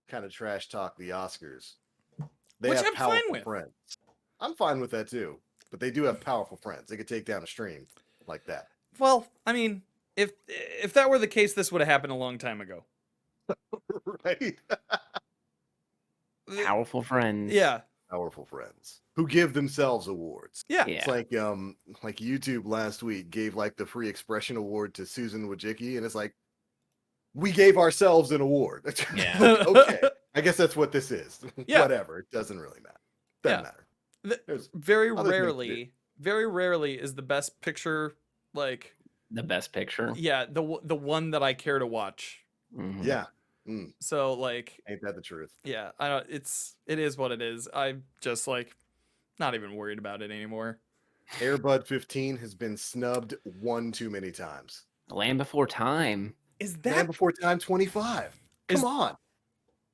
kind of trash talk the Oscars, they Which have I'm fine powerful with. friends. I'm fine with that too. But they do have powerful friends. They could take down a stream like that. Well, I mean, if that were the case, this would have happened a long time ago. Right? Powerful friends. Yeah. Powerful friends who give themselves awards. Yeah. It's like YouTube last week gave like the free expression award to Susan Wojcicki, and it's like we gave ourselves an award. Yeah. Okay. I guess that's what this is. Yeah. Whatever. It doesn't really matter. Doesn't matter. There's Very other things rarely is the best picture like The best picture. yeah, the one that I care to watch. Mhm. Yeah. So like Ain't that the truth? yeah, I don't it is what it is. I'm just like not even worried about it anymore. Airbud 15 has been snubbed one too many times. Land Before Time. Is Man that Before Time 25. Come on.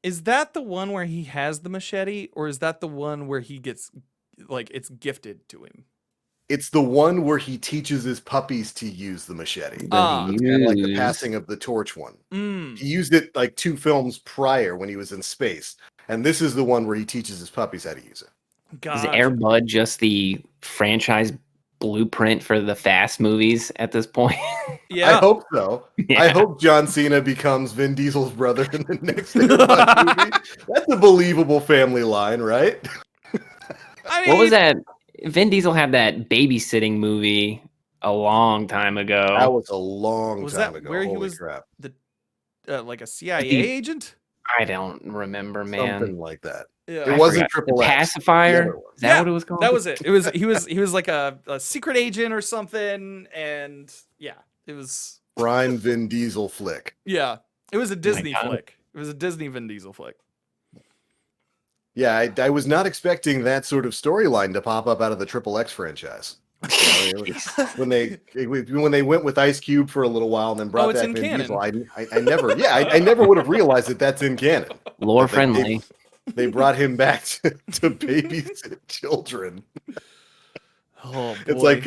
is that the one where he has the machete, or is that the one where he gets like it's gifted to him? It's the one where he teaches his puppies to use the machete. Ah. It's kind of like the passing of the torch one. Mm. He used it like 2 films prior when he was in space. And this is the one where he teaches his puppies how to use it. Is Air Bud just the franchise blueprint for the Fast movies at this point? Yeah. I hope so. Yeah. I hope John Cena becomes Vin Diesel's brother in the next Air Bud movie. That's a believable family line, right? I mean, What was that? Vin Diesel had that babysitting movie a long time ago. That was a long Was time that ago. where he Holy was crap. like a CIA The- agent? I don't remember, man. Something like that. Yeah. It I wasn't forgot. Triple The X. Pacifier. The other one. Is that what it was called? That was it. It was he was like a secret agent or something, and yeah, it was Prime Vin Diesel flick. yeah, it was a Disney God. flick. It was a Disney Vin Diesel flick. Yeah, I was not expecting that sort of storyline to pop up out of the Triple X franchise. when they went with Ice Cube for a little while and then brought it's back in Vin canon. Diesel, I never would have realized that that's in canon. Lore Like, friendly. They brought him back to babysit children. Oh boy. It's like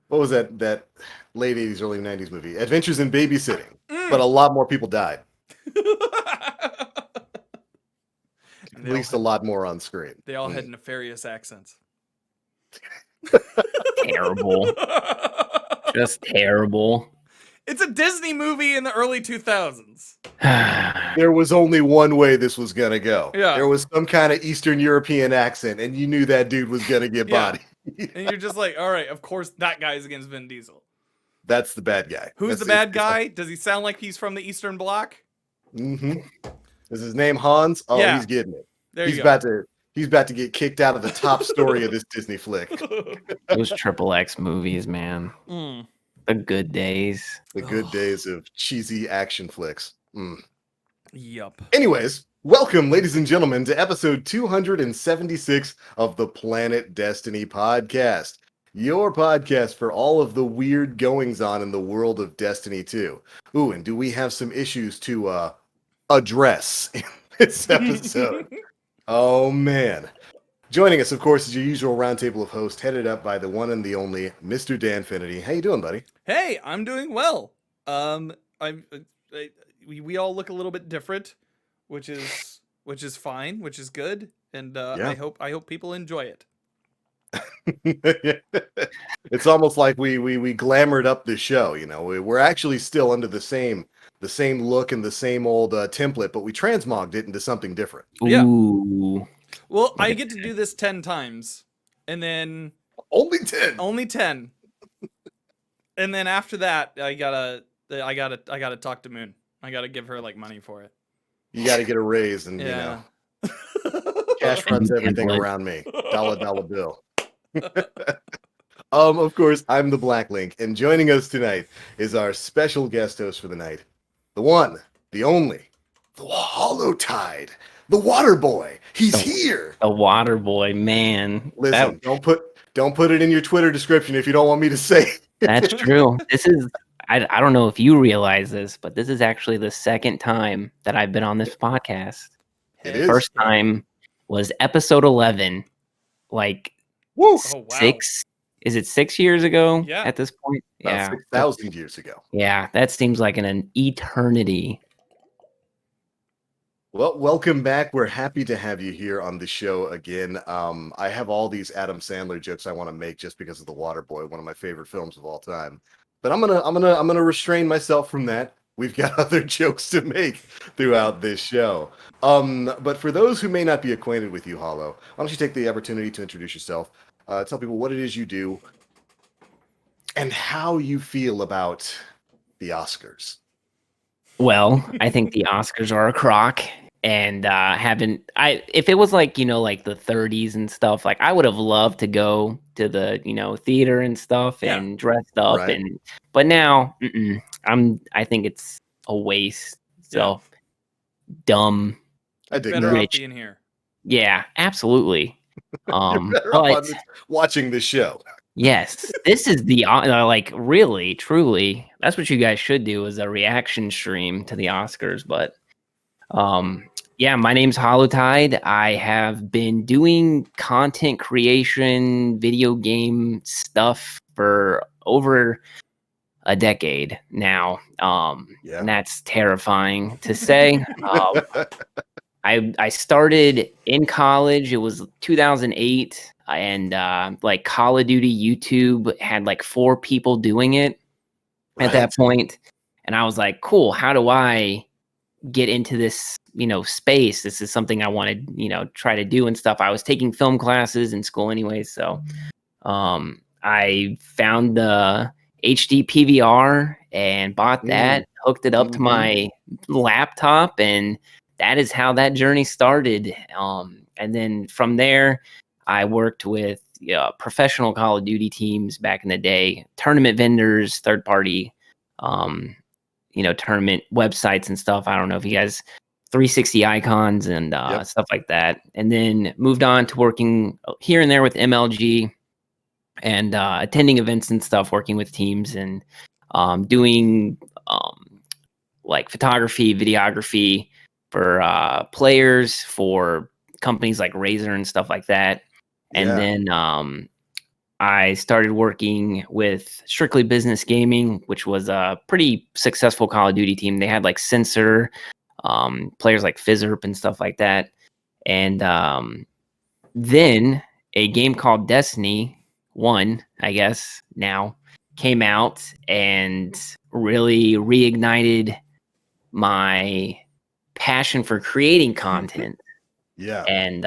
what was that late 80s, early 90s movie? Adventures in Babysitting. But a lot more people died. At least a lot more on screen. They all had nefarious accents. Terrible. Just terrible. It's a Disney movie in the early 2000s. There was only one way this was gonna go. Yeah. There was some kind of Eastern European accent, and you knew that dude was gonna get Yeah. bodied. And you're just like, all right, of course that guy's against Vin Diesel. That's the bad guy. Who's That's the bad guy? Does he sound like he's from the Eastern Bloc? Mm-hmm. Is his name Hans? Oh, Yeah. he's getting it. There He's you go. about to get kicked out of the top story of this Disney flick. Those Triple X movies, man. Mm. The good days. The good days of cheesy action flicks. Yup. Anyways, welcome, ladies and gentlemen, to episode 276 of the Planet Destiny podcast. Your podcast for all of the weird goings-on in the world of Destiny 2. Ooh, and do we have some issues to address in this episode? Oh, man. Joining us, of course, is your usual roundtable of hosts, headed up by the one and the only Mr. Dan Finity. How you doing, buddy? Hey, I'm doing well. We all look a little bit different, which is fine, which is good, and Yeah. I hope people enjoy it. It's almost like we glamored up the show. You know, we're actually still under the same look and the same old template, but we transmogged it into something different. Yeah. Ooh. Well, I get to do this 10 times, and then Only 10. only 10, and then after that, I gotta talk to Moon. I gotta give her like money for it. You got to get a raise, and Yeah. cash runs everything around me. Dollar bill. Of course, I'm the Black Link, and joining us tonight is our special guest host for the night, the one, the only, the Hollowtide, the Water Boy. He's here. The Water Boy, man. Listen, don't put it in your Twitter description if you don't want me to say it. That's true. This is, I don't know if you realize this, but this is actually the second time that I've been on this podcast. It The is. first time was episode 11, like Woo! Oh wow. 6 years ago Yeah. at this point? About Yeah. 6,000 Oh, 000 years ago. Yeah, that seems like an eternity. Well, welcome back. We're happy to have you here on the show again. I have all these Adam Sandler jokes I want to make just because of The Waterboy, one of my favorite films of all time. But I'm gonna restrain myself from that. We've got other jokes to make throughout this show. But for those who may not be acquainted with you, Hollow, why don't you take the opportunity to introduce yourself, tell people what it is you do, and how you feel about the Oscars. Well, I think the Oscars are a crock, and haven't I? If it was like like the 30s and stuff, like I would have loved to go to the theater and stuff Yeah. and dressed up, Right. but now I think it's a waste. Yeah. So dumb, I dig Better that. off being here. yeah, absolutely. You're better off But on this, watching this show. yes, this is the like really, truly. That's what you guys should do is a reaction stream to the Oscars. But yeah, my name's Hollowtide. I have been doing content creation, video game stuff for over a decade now. Yeah. And that's terrifying to say. I started in college. It was 2008, and like Call of Duty YouTube had like 4 people doing it at that Right. point, and I was like, "Cool, how do I get into this, space? This is something I wanted, try to do and stuff." I was taking film classes in school anyway, so I found the HD PVR and bought that, hooked it up to Mhm. my laptop, and that is how that journey started. And then from there, I worked with professional Call of Duty teams back in the day, tournament vendors, third party, tournament websites and stuff. I don't know if you guys 360 icons and Yep. stuff like that. And then moved on to working here and there with MLG and attending events and stuff, working with teams and doing like photography, videography for players, for companies like Razer and stuff like that. And Yeah. then I started working with Strictly Business Gaming, which was a pretty successful Call of Duty team. They had like Sensor, players like Fizzerp and stuff like that. And then a game called Destiny 1, I guess now, came out and really reignited my passion for creating content. Yeah. And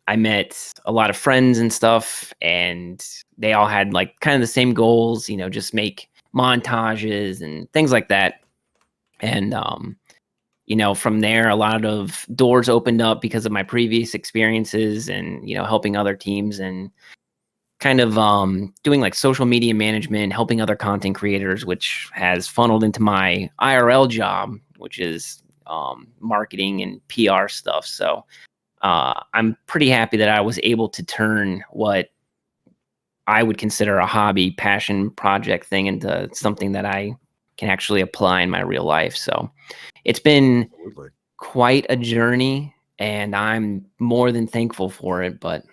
I met a lot of friends and stuff, and they all had like kind of the same goals, just make montages and things like that. And from there, a lot of doors opened up because of my previous experiences and helping other teams and kind of doing like social media management, helping other content creators, which has funneled into my IRL job, which is marketing and PR stuff. So I'm pretty happy that I was able to turn what I would consider a hobby, passion project thing into something that I can actually apply in my real life. So it's been Absolutely. quite a journey, and I'm more than thankful for it. But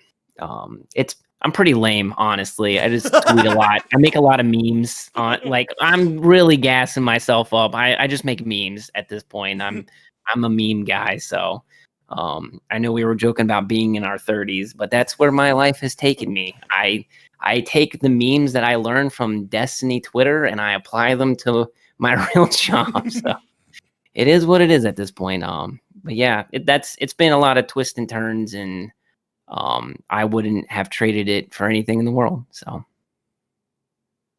I'm pretty lame, honestly. I just tweet a lot. I make a lot of memes on like I'm really gassing myself up. I just make memes at this point. I'm a meme guy, so I know we were joking about being in our 30s, but that's where my life has taken me. I take the memes that I learned from Destiny Twitter and I apply them to my real job. So it is what it is at this point. But yeah, it's been a lot of twists and turns, and I wouldn't have traded it for anything in the world. So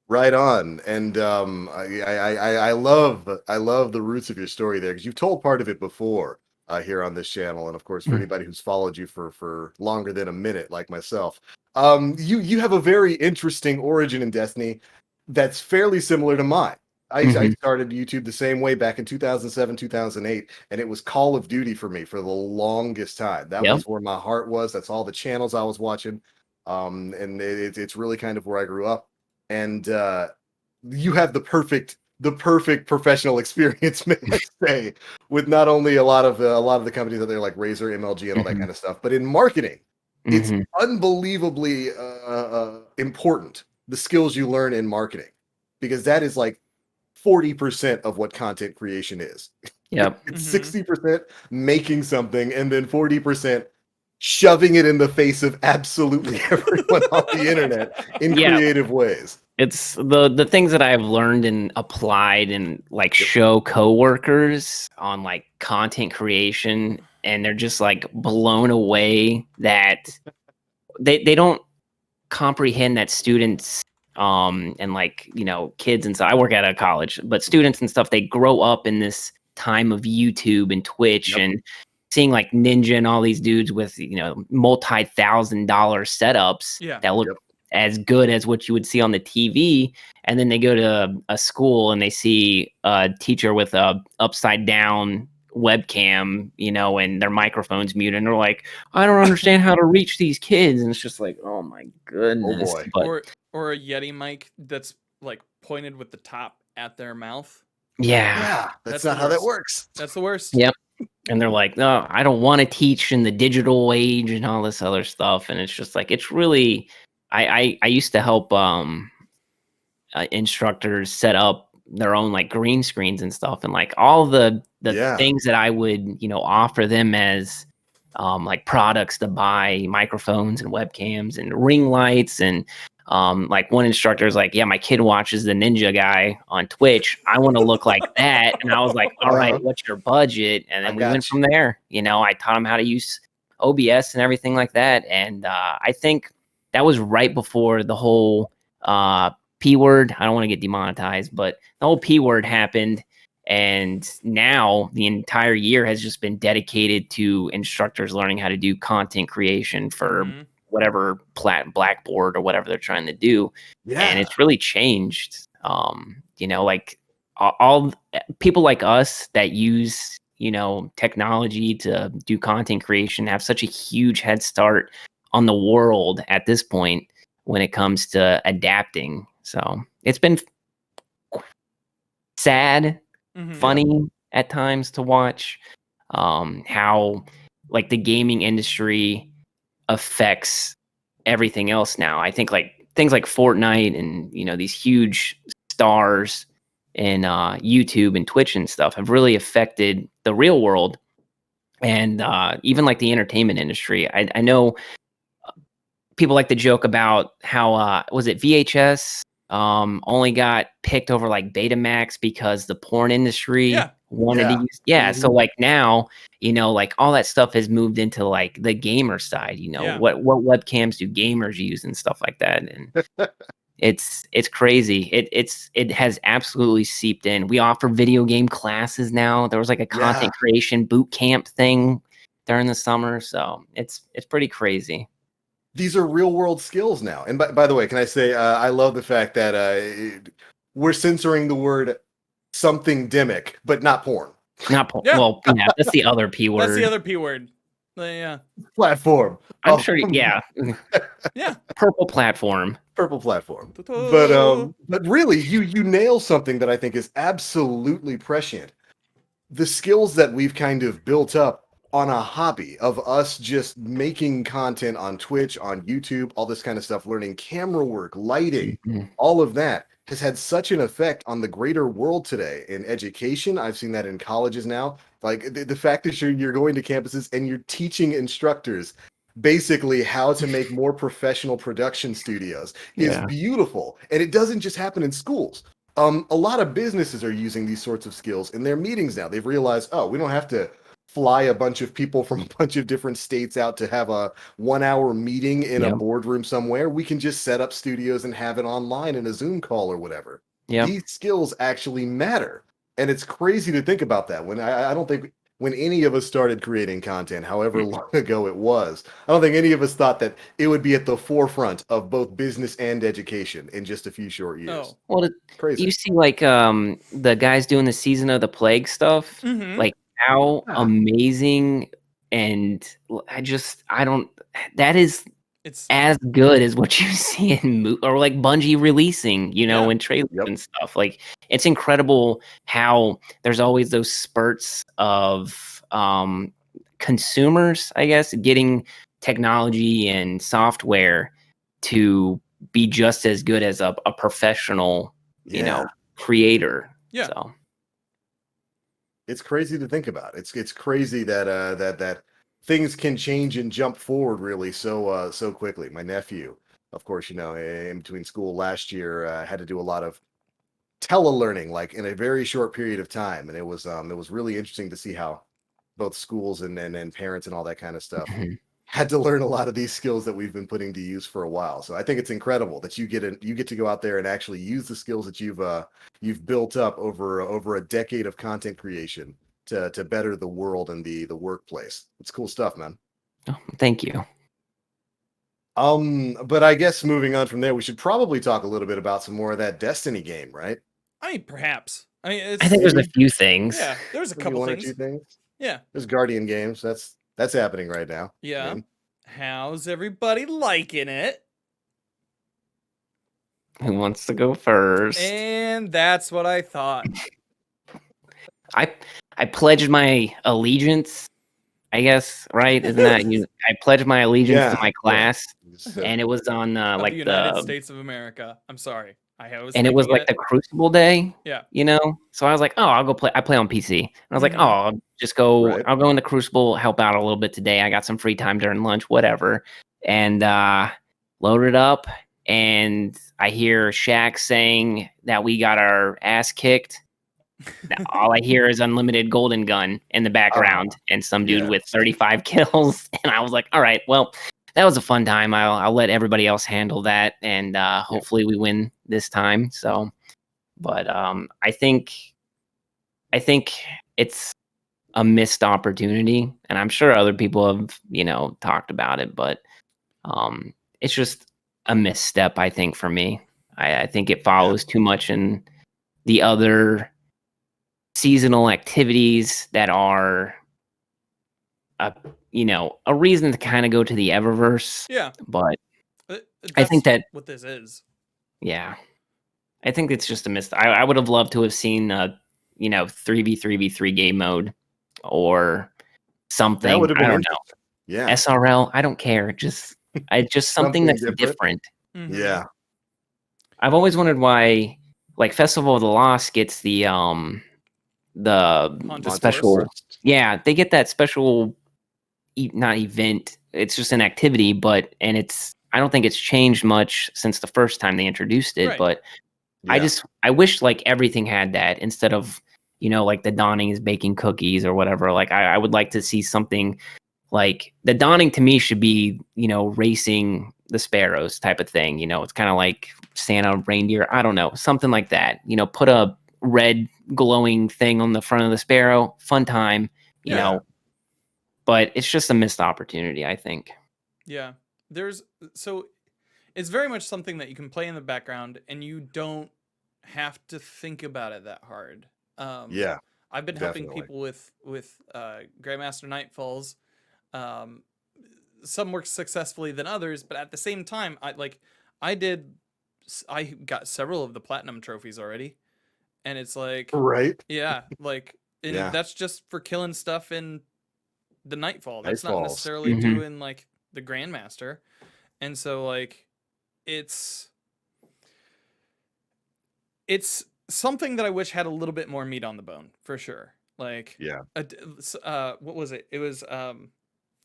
Right on. And I love the roots of your story there because you've told part of it before here on this channel, and of course for anybody who's followed you for longer than a minute, like myself, you have a very interesting origin in Destiny that's fairly similar to mine. I Mhm. started YouTube the same way back in 2007, 2008, and it was Call of Duty for me for the longest time. That Yep. was where my heart was. That's all the channels I was watching. And it's really kind of where I grew up. And you have the perfect professional experience, may I say, with not only a lot of the companies that they're like Razer, MLG, and all that Mhm. kind of stuff, but in marketing, it's Mhm. unbelievably important the skills you learn in marketing because that is like 40% of what content creation is. Yep. It's Mhm. 60% making something and then 40% shoving it in the face of absolutely everyone on the internet in Yeah. creative ways. It's the things that I've learned and applied and like Yep. show coworkers on like content creation, and they're just like blown away that they don't comprehend that students and like kids and stuff. I work at a college, but students and stuff, they grow up in this time of YouTube and Twitch Yep. and seeing like Ninja and all these dudes with multi-$1,000 setups Yeah. that look Yep. as good as what you would see on the TV, and then they go to a school and they see a teacher with a upside down webcam, and their microphone's muted, and they're like, I don't understand how to reach these kids. And it's just like, oh my Oh goodness. boy. But Or a Yeti mic that's like pointed with the top at their mouth. yeah. Yeah, that's That's not the how that worst. works. That's the worst. Yep. And they're like, no, I don't want to teach in the digital age and all this other stuff. And it's just like, it's really, I used to help instructors set up their own like green screens and stuff, and like all the Yeah. things that I would offer them as like products to buy, microphones and webcams and ring lights. And like one instructor is like, yeah, my kid watches the Ninja guy on Twitch, I want to look like that. And I was like, all right, Uh-huh. what's your budget? And I then we went got from there. I taught him how to use OBS and everything like that. And I think that was right before the whole P word. I don't want to get demonetized, but the whole P word happened. And now the entire year has just been dedicated to instructors learning how to do content creation for Mhm. whatever Blackboard or whatever they're trying to do. And Yeah. it's really changed. Like all people like us that use, technology to do content creation have such a huge head start on the world at this point when it comes to adapting. So it's been sad, Mhm. funny at times to watch how like the gaming industry affects everything else now. I think like things like Fortnite and these huge stars in YouTube and Twitch and stuff have really affected the real world, and even like the entertainment industry. I know people like to joke about how was it VHS only got picked over like Betamax because the porn industry Yeah. wanted to Yeah. use. So Mhm. like now, like all that stuff has moved into like the gamer side. Yeah. What webcams do gamers use and stuff like that. And it's crazy. It has absolutely seeped in. We offer video game classes now. There was like a Yeah. content creation boot camp thing during the summer, so it's pretty crazy. These are real world skills now. And by the way, can I say I love the fact that we're censoring the word something demic, but not porn. Yeah. Well, yeah, that's the other P word. That's the other P word. Yeah. Platform. I'm sure, yeah. Yeah. Purple platform. Purple platform. But really, you nail something that I think is absolutely prescient. The skills that we've kind of built up on a hobby of us just making content on Twitch, on YouTube, all this kind of stuff, learning camera work, lighting, Mhm. all of that has had such an effect on the greater world today in education. I've seen that in colleges now. Like the fact that you're going to campuses and you're teaching instructors basically how to make more professional production studios is Yeah. beautiful. And it doesn't just happen in schools. A lot of businesses are using these sorts of skills in their meetings now. They've realized, oh, we don't have to fly a bunch of people from a bunch of different states out to have a 1 hour meeting in a Yep. boardroom somewhere. We can just set up studios and have it online in a Zoom call or whatever. Yep. These skills actually matter. And it's crazy to think about that. When I don't think when any of us started creating content, however long ago it was, I don't think any of us thought that it would be at the forefront of both business and education in just a few short years. Oh. Well, Crazy. you see like the guys doing the Season of the Plague stuff, Mhm. like how Ah. amazing, and I don't, that is It's as good as what you see in or like Bungie releasing, Yeah. in trailers Yep. and stuff. Like it's incredible how there's always those spurts of consumers, I guess, getting technology and software to be just as good as a professional, Yeah. creator. Yeah. So It's crazy to think about. It's crazy that that things can change and jump forward really so quickly. My nephew, of course, in between school last year, had to do a lot of telelearning, like in a very short period of time, and it was really interesting to see how both schools and parents and all that kind of stuff Mhm. had to learn a lot of these skills that we've been putting to use for a while. So I think it's incredible that you get to go out there and actually use the skills that you've built up over a decade of content creation to better the world and the workplace. It's cool stuff, man. Oh, thank you. But I guess moving on from there, we should probably talk a little bit about some more of that Destiny game, right? I mean, perhaps. I mean, I think there's a Maybe. few things. yeah. There's a Maybe couple one or things. two things. Yeah. There's Guardian games. That's happening right now. I Yeah. mean, How's everybody liking it? Who wants to go first? And that's what I thought. I pledged my allegiance, I guess, right? Isn't that you? I pledged my allegiance to my class, and it was on Of like the United States of America. I'm sorry. and it was like the Crucible day, Yeah. So I was like, oh, I'll go play. I play on PC, and I was like, Mhm. oh, I'll just go. Right. I'll go in the Crucible, help out a little bit today. I got some free time during lunch, whatever, and load it up, and I hear Shaq saying that we got our ass kicked. All I hear is unlimited golden gun in the background and some dude with yes. 35 kills. And I was like, all right, well, that was a fun time. I'll let everybody else handle that. And hopefully we win this time. So, but I think it's a missed opportunity. And I'm sure other people have, talked about it, but it's just a misstep, I think, for me. I think it follows too much in the other seasonal activities that are a reason to kind of go to the Eververse. Yeah. But That's I think that what this is. yeah, I think it's just a miss. I would have loved to have seen 3v3v3 game mode or something. That would have I been don't know. interesting. Yeah. SRL, I don't care. Just something that's different. Mhm. Yeah. I've always wondered why like Festival of the Lost gets the Haunted special Forest. yeah, they get that special not event, it's just an activity, but I don't think it's changed much since the first time they introduced it. Right. But Yeah. I wish like everything had that instead of like the Dawning is baking cookies or whatever. Like I would like to see something like the Dawning to me should be racing the sparrows type of thing. It's kind of like Santa reindeer, I don't know, something like that. Put a red glowing thing on the front of the sparrow, fun time. Yeah. But it's just a missed opportunity, I think. Yeah. So it's very much something that you can play in the background and you don't have to think about it that hard. Yeah. I've been helping definitely. people with Grandmaster Nightfalls. Some work successfully than others, but at the same time, I got several of the platinum trophies already, and it's like, Right. yeah, like, and Yeah. that's just for killing stuff in the Nightfall. That's not Nightfalls. necessarily Mhm. doing like the Grandmaster, and so like, it's something that I wish had a little bit more meat on the bone for sure. Like, Yeah. what was it? It was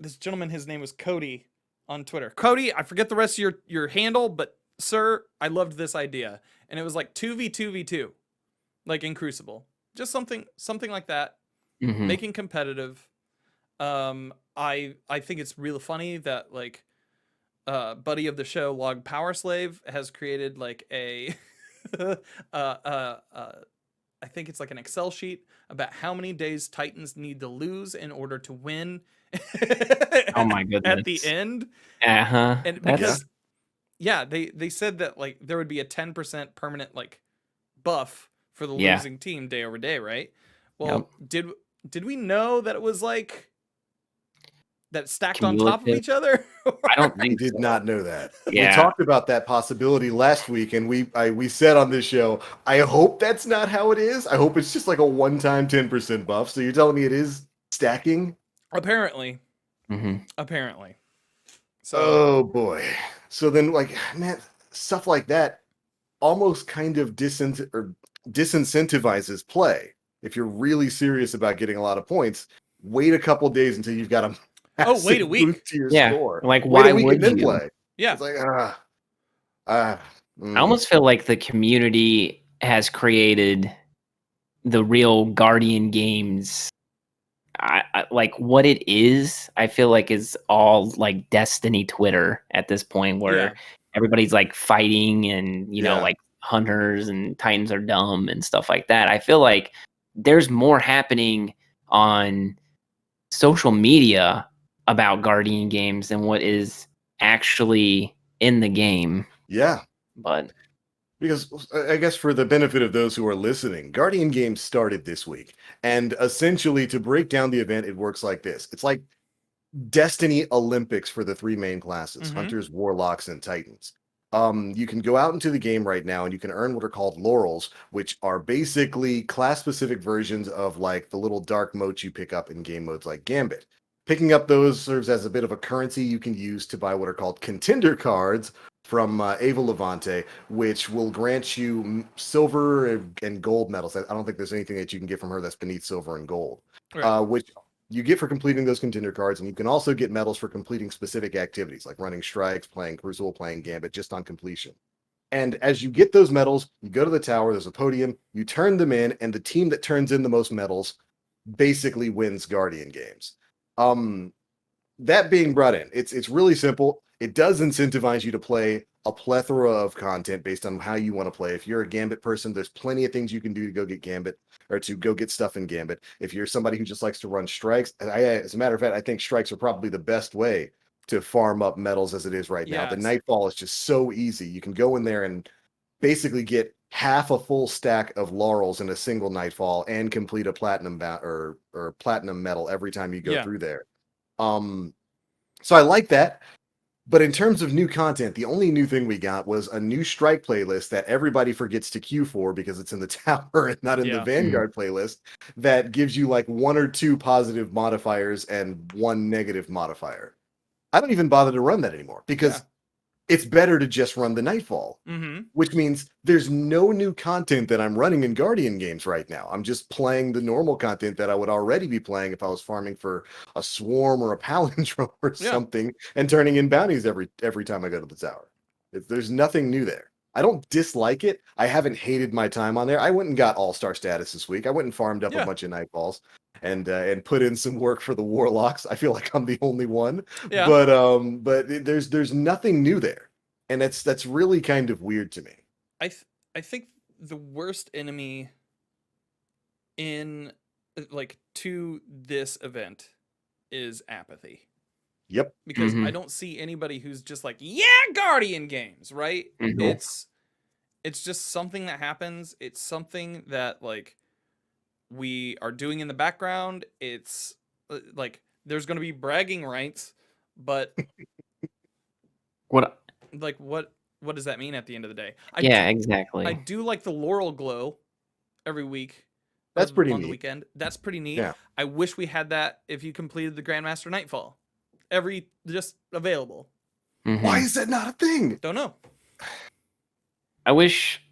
this gentleman. His name was Cody on Twitter. Cody, I forget the rest of your handle, but sir, I loved this idea, and it was like 2v2v2, like in Crucible, just something like that, Mhm. making competitive. I think it's really funny that like buddy of the show Log Power Slave has created like a I think it's like an Excel sheet about how many days Titans need to lose in order to win. Oh my At goodness. the end, Uh-huh. and That's because they said that like there would be a 10% permanent like buff for the Yeah. losing team day over day, right? Well, did we know that it was like that stacked on top of Cumulative. each other? I don't I think did so. not know that. Yeah. We talked about that possibility last week, and we said on this show, I hope that's not how it is. I hope it's just like a one-time 10% buff. So you're telling me it is stacking? Apparently. Mhm. Apparently. So Oh boy. So then, like, man, stuff like that almost kind of disincentivizes play. if you're really serious about getting a lot of points, wait a couple days until you've got a Oh, wait a massive week. boost to your Yeah, score. like, Wait a why week and would then you? play. Yeah. It's like I almost feel like the community has created the real Guardian games. Like what it is, I feel like is all like Destiny Twitter at this point, where Yeah. everybody's like fighting and Yeah. like hunters and titans are dumb and stuff like that. I feel like there's more happening on social media about Guardian games than what is actually in the game. Yeah. But Because I guess for the benefit of those who are listening, Guardian Games started this week. And essentially, to break down the event, it works like this. It's like Destiny Olympics for the three main classes, Mhm. Hunters, Warlocks, and Titans. You can go out into the game right now and you can earn what are called laurels, which are basically class-specific versions of like the little dark motes you pick up in game modes like Gambit. Picking up those serves as a bit of a currency you can use to buy what are called contender cards from Ava Levante, which will grant you silver and gold medals. I don't think there's anything that you can get from her that's beneath silver and gold, Right. which you get for completing those contender cards, and you can also get medals for completing specific activities like running strikes, playing Crucible, playing Gambit, just on completion. And as you get those medals, you go to the tower, there's a podium, you turn them in, and the team that turns in the most medals basically wins Guardian games. That being brought in, it's really simple. It does incentivize you to play a plethora of content based on how you want to play. If you're a Gambit person, there's plenty of things you can do to go get Gambit or to go get stuff in Gambit. If you're somebody who just likes to run strikes, as a matter of fact, I think strikes are probably the best way to farm up medals as it is right now. The Yes. Nightfall is just so easy. You can go in there and basically get half a full stack of laurels in a single Nightfall and complete a platinum or platinum medal every time you go Yeah. through there. So I like that. But in terms of new content, the only new thing we got was a new strike playlist that everybody forgets to queue for because it's in the tower and not in the Yeah. Vanguard playlist, that gives you like one or two positive modifiers and one negative modifier. I don't even bother to run that anymore because it's better to just run the Nightfall, Mm-hmm. which means there's no new content that I'm running in Guardian games right now. I'm just playing the normal content that I would already be playing if I was farming for a swarm or a palindrome or Yeah. something and turning in bounties every time I go to the tower. There's nothing new there. I don't dislike it. I haven't hated my time on there. I went and got all-star status this week. I went and farmed up a Yeah. bunch of Nightfalls and put in some work for the Warlocks. I feel like I'm the only one. Yeah. But there's nothing new there. And that's really kind of weird to me. I think the worst enemy in like to this event is apathy. Yep. Because I Mhm. don't see anybody who's just like, yeah, Guardian games, right? Mhm. It's just something that happens. It's something that like we are doing in the background. It's like there's going to be bragging rights, but What? like what does that mean at the end of the day? Yeah, I exactly. do like the laurel glow every week. or That's pretty on the neat. weekend. That's pretty neat. Yeah. I wish we had that if you completed the Grandmaster Nightfall. Just available. Why Mhm. is that not a thing? Don't know. I wish.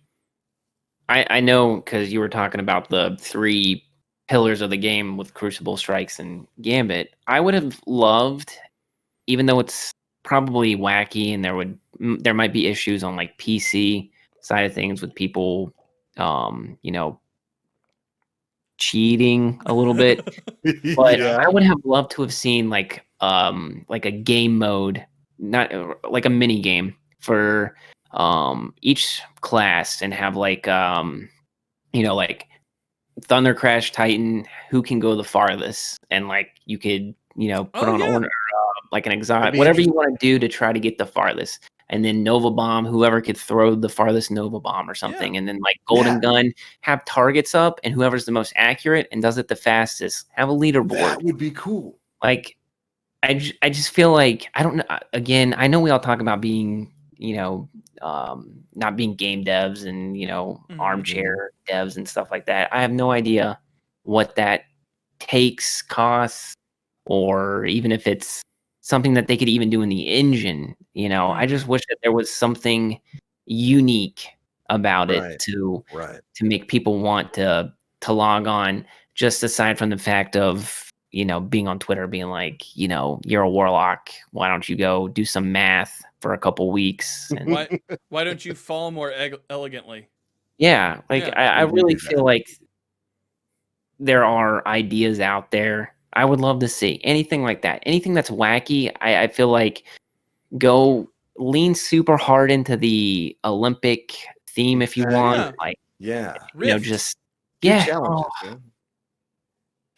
I know because you were talking about the three pillars of the game with Crucible, Strikes, and Gambit. I would have loved, even though it's probably wacky and there might be issues on like PC side of things with people, you know, cheating a little bit. But Yeah. I would have loved to have seen like a game mode, not like a mini game for each class, and have like like Thunder Crash Titan, who can go the farthest, and like you could put Oh on yeah. like an That'd exotic, be whatever you interesting. want to do to try to get the farthest. And then Nova Bomb, whoever could throw the farthest Nova Bomb or something. And then like Golden Yeah. Gun, have targets up, and whoever's the most accurate and does it the fastest, have a leaderboard. That would be cool. Like, I just feel like, I don't know. Again, I know we all talk about being, not being game devs and, armchair devs and stuff like that. I have no idea what that takes, costs, or even if it's something that they could even do in the engine. I just wish that there was something unique about it Right. to Right. make people want to to log on, just aside from the fact of, being on Twitter, being like, you're a warlock. Why don't you go do some math for a couple weeks? And Why don't you fall more elegantly? yeah, like Yeah. I We do really do feel that. like there are ideas out there. I would love to see anything like that. Anything that's wacky. I feel like go lean super hard into the Olympic theme if you want. Yeah. Like, Yeah. Rift. just Do yeah. challenges, man.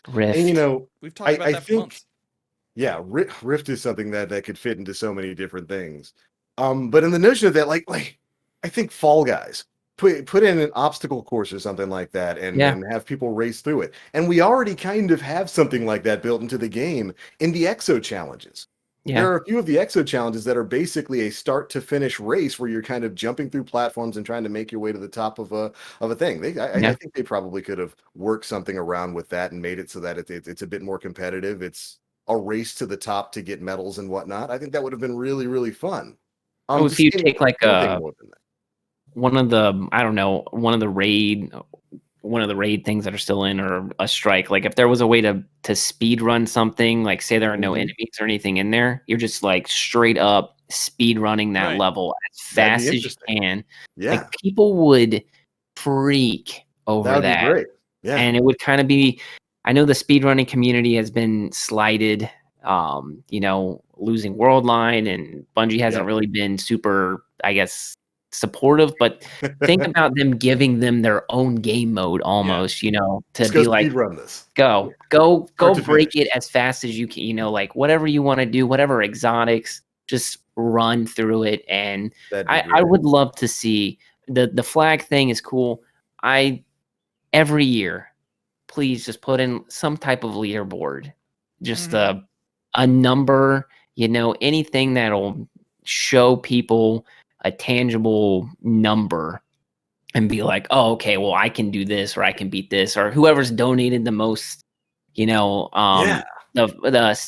Rift. And We've talked about I that for think months. yeah, Rift is something that could fit into so many different things. But in the notion of that, like I think Fall Guys put in an obstacle course or something like that, and Yeah. have people race through it. And we already kind of have something like that built into the game in the Exo challenges. There Yeah. are a few of the Exo challenges that are basically a start to finish race where you're kind of jumping through platforms and trying to make your way to the top of a thing. I Yeah. think they probably could have worked something around with that and made it so that it's a bit more competitive. It's a race to the top to get medals and whatnot. I think that would have been really, really fun. Oh, if you Just take like anything more than that. one of the I don't know one of the raid things that are still in, or a strike, like if there was a way to speed run something, like say there are no Mhm. enemies or anything in there, you're just like straight up speed running that Right. level as That'd be fast as you interesting. can. Yeah, Like people would freak that over would be that. great. Yeah, And it would kind of be, I know the speedrunning community has been slighted, losing Worldline, and Bungie hasn't yep. really been super, I guess, supportive, but think about them giving them their own game mode almost, to Just go be like, speed run this. go, Start to break finish. it as fast as you can, like whatever you want to do, whatever exotics, just run through it. And That'd be I great. would love to see the flag thing is cool. Every year, please just put in some type of leaderboard, just Mhm. a number, anything that'll show people a tangible number and be like, oh, okay, well, I can do this, or I can beat this, or whoever's donated the most, Yeah. the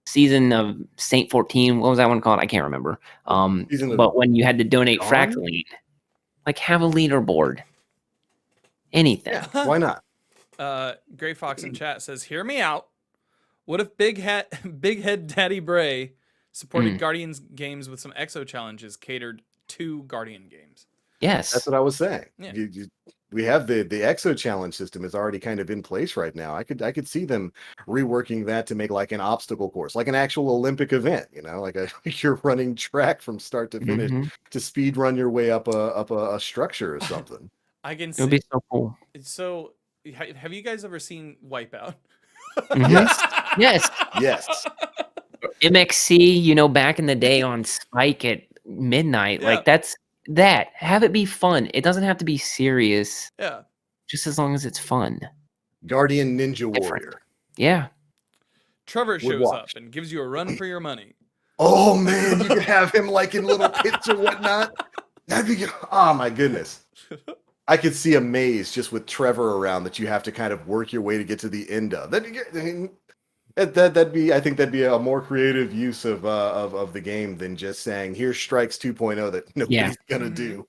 season of Saint 14, what was that one called? I can't remember. Season of But when you had to donate Dawn? fractaline, like have a leaderboard, anything. Yeah. Why not? Gray Fox in chat says, "Hear me out. What if Big Head Daddy Bray supported Mm. Guardians games with some exo challenges catered to Guardian games?" Yes. That's what I was saying. Yeah. We have the Exo challenge system is already kind of in place right now. I could see them reworking that to make like an obstacle course, like an actual Olympic event. Like you're running track from start to finish Mhm. to speed run your way up a structure or something. I can It would see. be so cool. So, have you guys ever seen Wipeout? Mhm. Yes. Yes. Yes. MXC, back in the day on Spike at midnight, Yeah. like that's that. Have it be fun. It doesn't have to be serious, Yeah. just as long as it's fun. Guardian Ninja Different. Warrior. Yeah. Trevor Would shows up watch. and gives you a run for your money. Oh man, you could have him like in little pits or whatnot. That'd be oh my goodness. I could see a maze just with Trevor around that you have to kind of work your way to get to the end of. That'd be I think that'd be a more creative use of the game than just saying here's strikes 2.0 that nobody's gonna Mhm. do.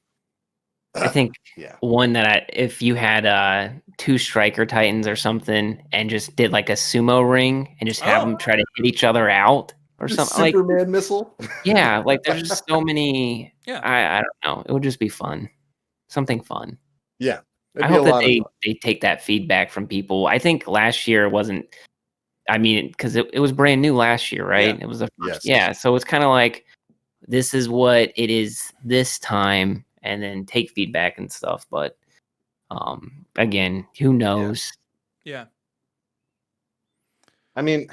I think Yeah. one that if you had 2 striker titans or something and just did like a sumo ring and just have Oh. them try to hit each other out or The something, like Superman missile. yeah, like there's just so many. Yeah. I don't know. It would just be fun. Something fun. Yeah. I It'd be a hope that lot of fun. they take that feedback from people. I think last year wasn't. I mean, because it was brand new last year, right? It was the first. Yes. Yeah, so it's kind of like this is what it is this time, and then take feedback and stuff. But again, who knows? Yeah. I mean,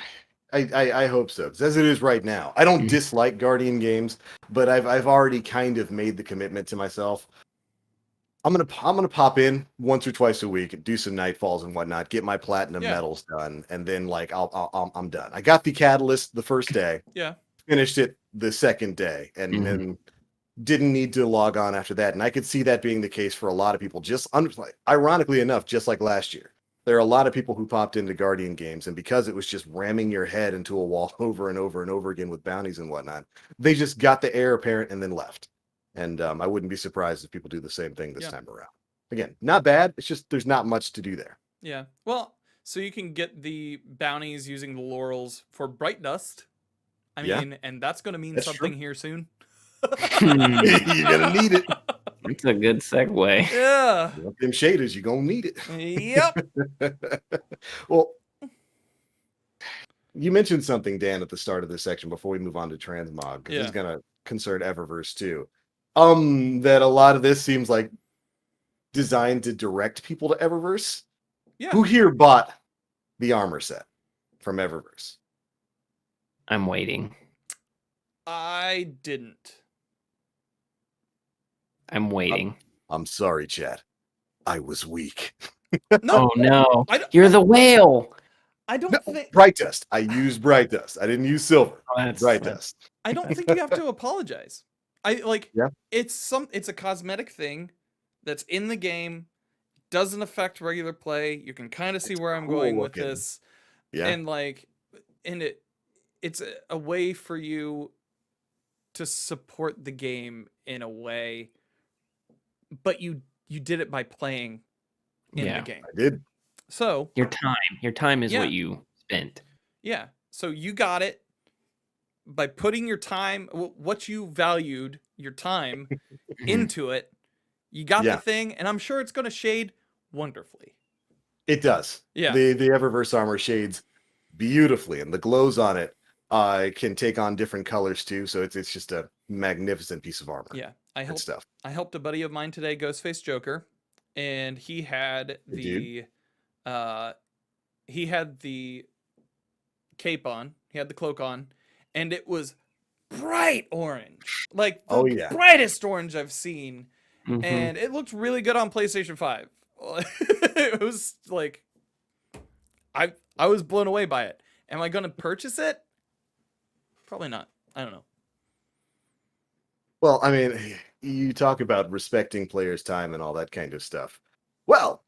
I hope so. 'Cause as it is right now, I don't Mhm. dislike Guardian games, but I've already kind of made the commitment to myself. I'm gonna pop in once or twice a week and do some nightfalls and whatnot, get my platinum Yeah. medals done, and then like I'm done. I got the catalyst the first day, Yeah. finished it the second day, and Mhm. then didn't need to log on after that. And I could see that being the case for a lot of people. Ironically enough, just like last year, there are a lot of people who popped into Guardian games, and because it was just ramming your head into a wall over and over and over again with bounties and whatnot, they just got the heir apparent and then left. And I wouldn't be surprised if people do the same thing this Yeah. time around. Again, not bad. It's just there's not much to do there. Yeah. Well, so you can get the bounties using the laurels for bright dust. I Yeah. mean, and that's going to mean That's something true. here soon. You're gonna need it. It's a good segue. Yeah. You want them shaders, you're gonna need Yep. it. Well, you mentioned something, Dan, at the start of this section before we move on to transmog, because this Yeah. is gonna concern Eververse too. That a lot of this seems like designed to direct people to Eververse. Yeah. Who here bought the armor set from Eververse? I'm waiting. I didn't. I'm waiting. I'm sorry, chat. I was weak. No. Oh no. I don't, You're the whale. I don't No, think Bright Dust. I used Bright Dust. I didn't use silver. Oh, that's- Bright that's- Dust. I don't think you have to apologize. I like Yeah. it's a cosmetic thing that's in the game, doesn't affect regular play. You can kind of see where I'm cool going with looking. this. Yeah. And like it's a way for you to support the game in a way, but you did it by playing in Yeah. the game. I did. So, Your time is Yeah. what you spent. yeah. So you got it by putting your time, what you valued your time into it. You got Yeah. the thing, and I'm sure it's going to shade wonderfully. It does. Yeah. The Eververse armor shades beautifully, and the glows on it can take on different colors too. So it's just a magnificent piece of armor. Yeah. Good stuff. I helped a buddy of mine today, Ghostface Joker, and he had Hey, the cape on, he had the cloak on, and it was bright orange, like the Oh, yeah. brightest orange I've seen, Mhm. and it looked really good on PlayStation 5. It was like I was blown away by it. Am I going to purchase it? Probably not. I don't know. Well, I mean, you talk about respecting players' time and all that kind of stuff. Well,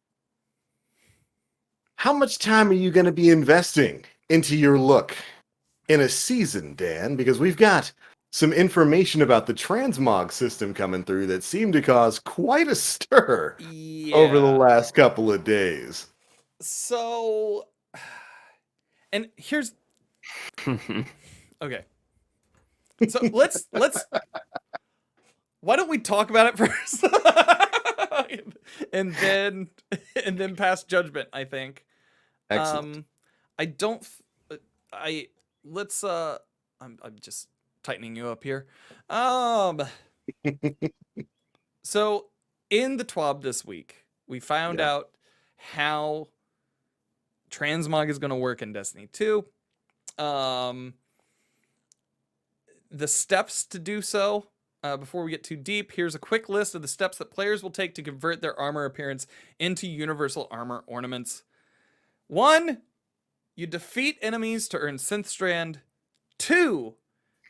how much time are you going to be investing into your look in a season, Dan? Because we've got some information about the transmog system coming through that seemed to cause quite a stir over the Yeah. last couple of days. So, and here's okay. So let's why don't we talk about it first, and then pass judgment. I think. Excellent. I don't. I let's. I'm just tightening you up here. So in the TWAB this week, we found Yeah. out how transmog is going to work in Destiny 2. The steps to do so. Before we get too deep, here's a quick list of the steps that players will take to convert their armor appearance into universal armor ornaments. 1. You defeat enemies to earn Synth Strand. 2.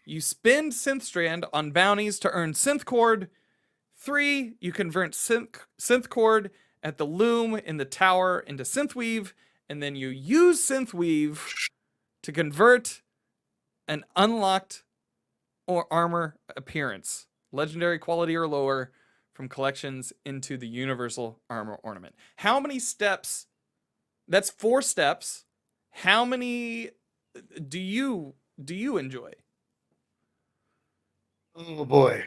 You spend Synth Strand on bounties to earn Synth Cord. 3. You convert Synth Cord at the loom in the tower into Synth Weave, and then you use Synth Weave to convert an unlocked or armor appearance, legendary quality or lower, from collections into the universal armor ornament. How many steps? That's 4 steps. How many do you enjoy? Oh boy.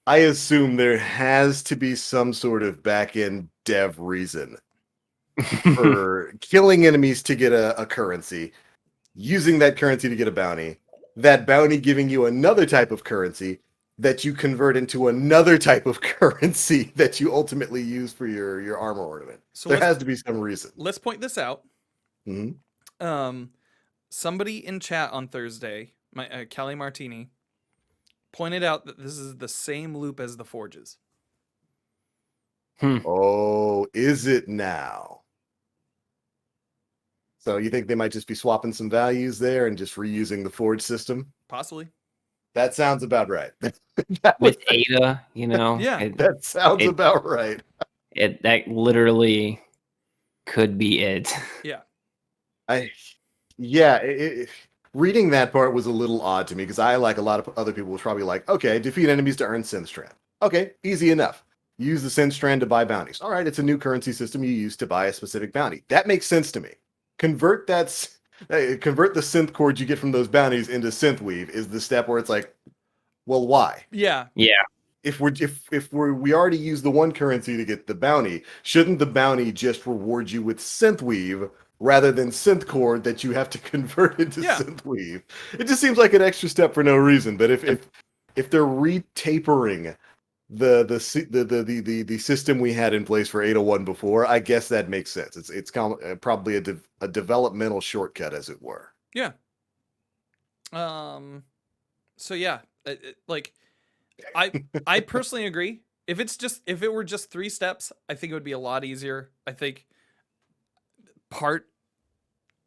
I assume there has to be some sort of back-end dev reason for killing enemies to get a currency, using that currency to get a bounty, that bounty giving you another type of currency that you convert into another type of currency that you ultimately use for your armor ornament. So There has to be some reason. let's point this out. Mhm. Somebody in chat on Thursday, my Callie Martini, pointed out that this is the same loop as the Forges. Oh, is it now? So you think they might just be swapping some values there and just reusing the forge system? Possibly. That sounds about right. With Ada, you know, Yeah. That sounds It- about right. that literally could be it. Reading that part was a little odd to me because I, like a lot of other people, was probably like, okay, defeat enemies to earn Synth Strand. Okay, easy enough. use the synth strand to buy bounties. All right, it's a new currency system you use to buy a specific bounty. That makes sense to me. Convert convert the synth cords you get from those bounties into synthweave is the step where it's like, well, why? Yeah. Yeah. If we already use the one currency to get the bounty, shouldn't the bounty just reward you with synthweave rather than synth cord that you have to convert into Yeah. synthweave? It just seems like an extra step for no reason. But if they're retapering the system we had in place for 801 before, I guess that makes sense. It's probably a developmental shortcut, as it were. Yeah. So yeah, like I personally agree. If it were just 3 steps, I think it would be a lot easier. I think part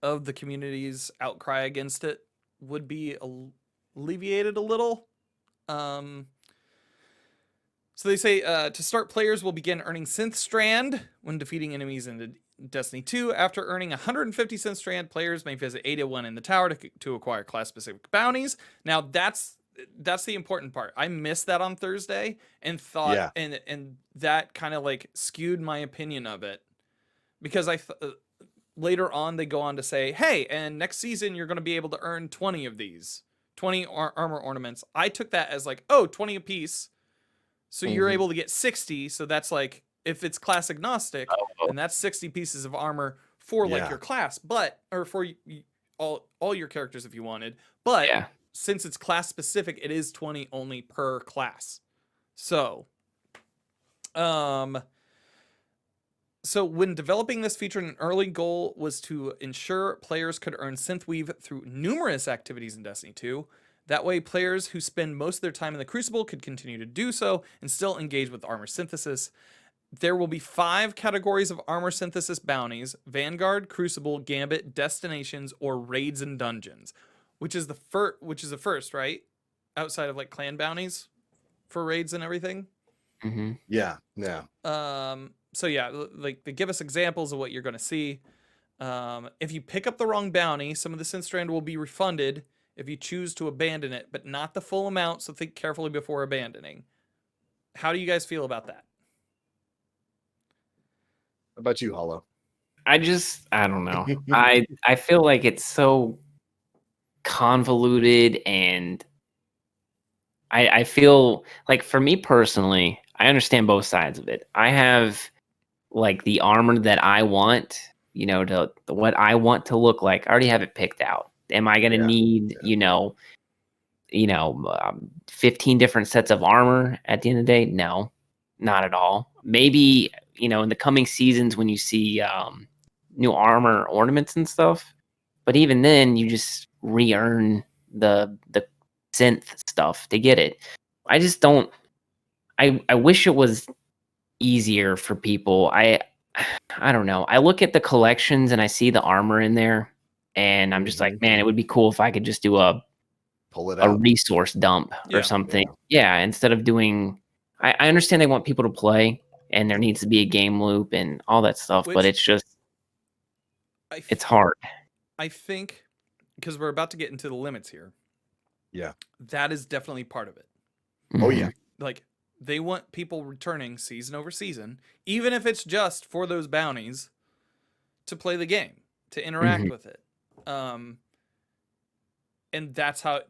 of the community's outcry against it would be alleviated a little. So they say to start, players will begin earning synth strand when defeating enemies in Destiny 2. After earning 150 synth strand, players may visit 801 in the tower to acquire class specific bounties. Now that's the important part. I missed that on Thursday and thought, Yeah. and that kind of like skewed my opinion of it, because later on they go on to say, hey, and next season you're going to be able to earn 20 of these 20 armor ornaments. I took that as like, oh, 20 a piece, so you're able to get 60. So that's like, if it's class agnostic, then that's 60 pieces of armor for like your class, or for all your characters if you wanted. But since it's class specific, it is 20 only per class. So, so when developing this feature, an early goal was to ensure players could earn synthweave through numerous activities in Destiny 2. That way, players who spend most of their time in the Crucible could continue to do so and still engage with armor synthesis. There will be 5 categories of armor synthesis bounties: Vanguard, Crucible, Gambit, Destinations, or Raids and Dungeons, which is the first, right? Outside of like clan bounties for raids and everything. Mm-hmm. Yeah. So yeah, like they give us examples of what you're going to see. If you pick up the wrong bounty, some of the synth strand will be refunded if you choose to abandon it, but not the full amount, so think carefully before abandoning. How do you guys feel about that? How about you, Hollow? I don't know. I feel like it's so convoluted, and I feel like, for me personally, I understand both sides of it. I have like the armor that I want, what I want to look like. I already have it picked out. Am I going to need, 15 different sets of armor at the end of the day? No, not at all. Maybe, in the coming seasons when you see new armor ornaments and stuff, but even then you just re-earn the synth stuff to get it. I just don't, I wish it was easier for people. I don't know. I look at the collections and I see the armor in there, and I'm just like, man, it would be cool if I could just do pull it a out, resource dump or something. Yeah, instead of doing. I understand they want people to play, and there needs to be a game loop and all that stuff, but it's just, it's hard. I think because we're about to get into the limits here. Yeah, that is definitely part of it. Oh yeah, like they want people returning season over season, even if it's just for those bounties, to play the game, to interact with it. And that's how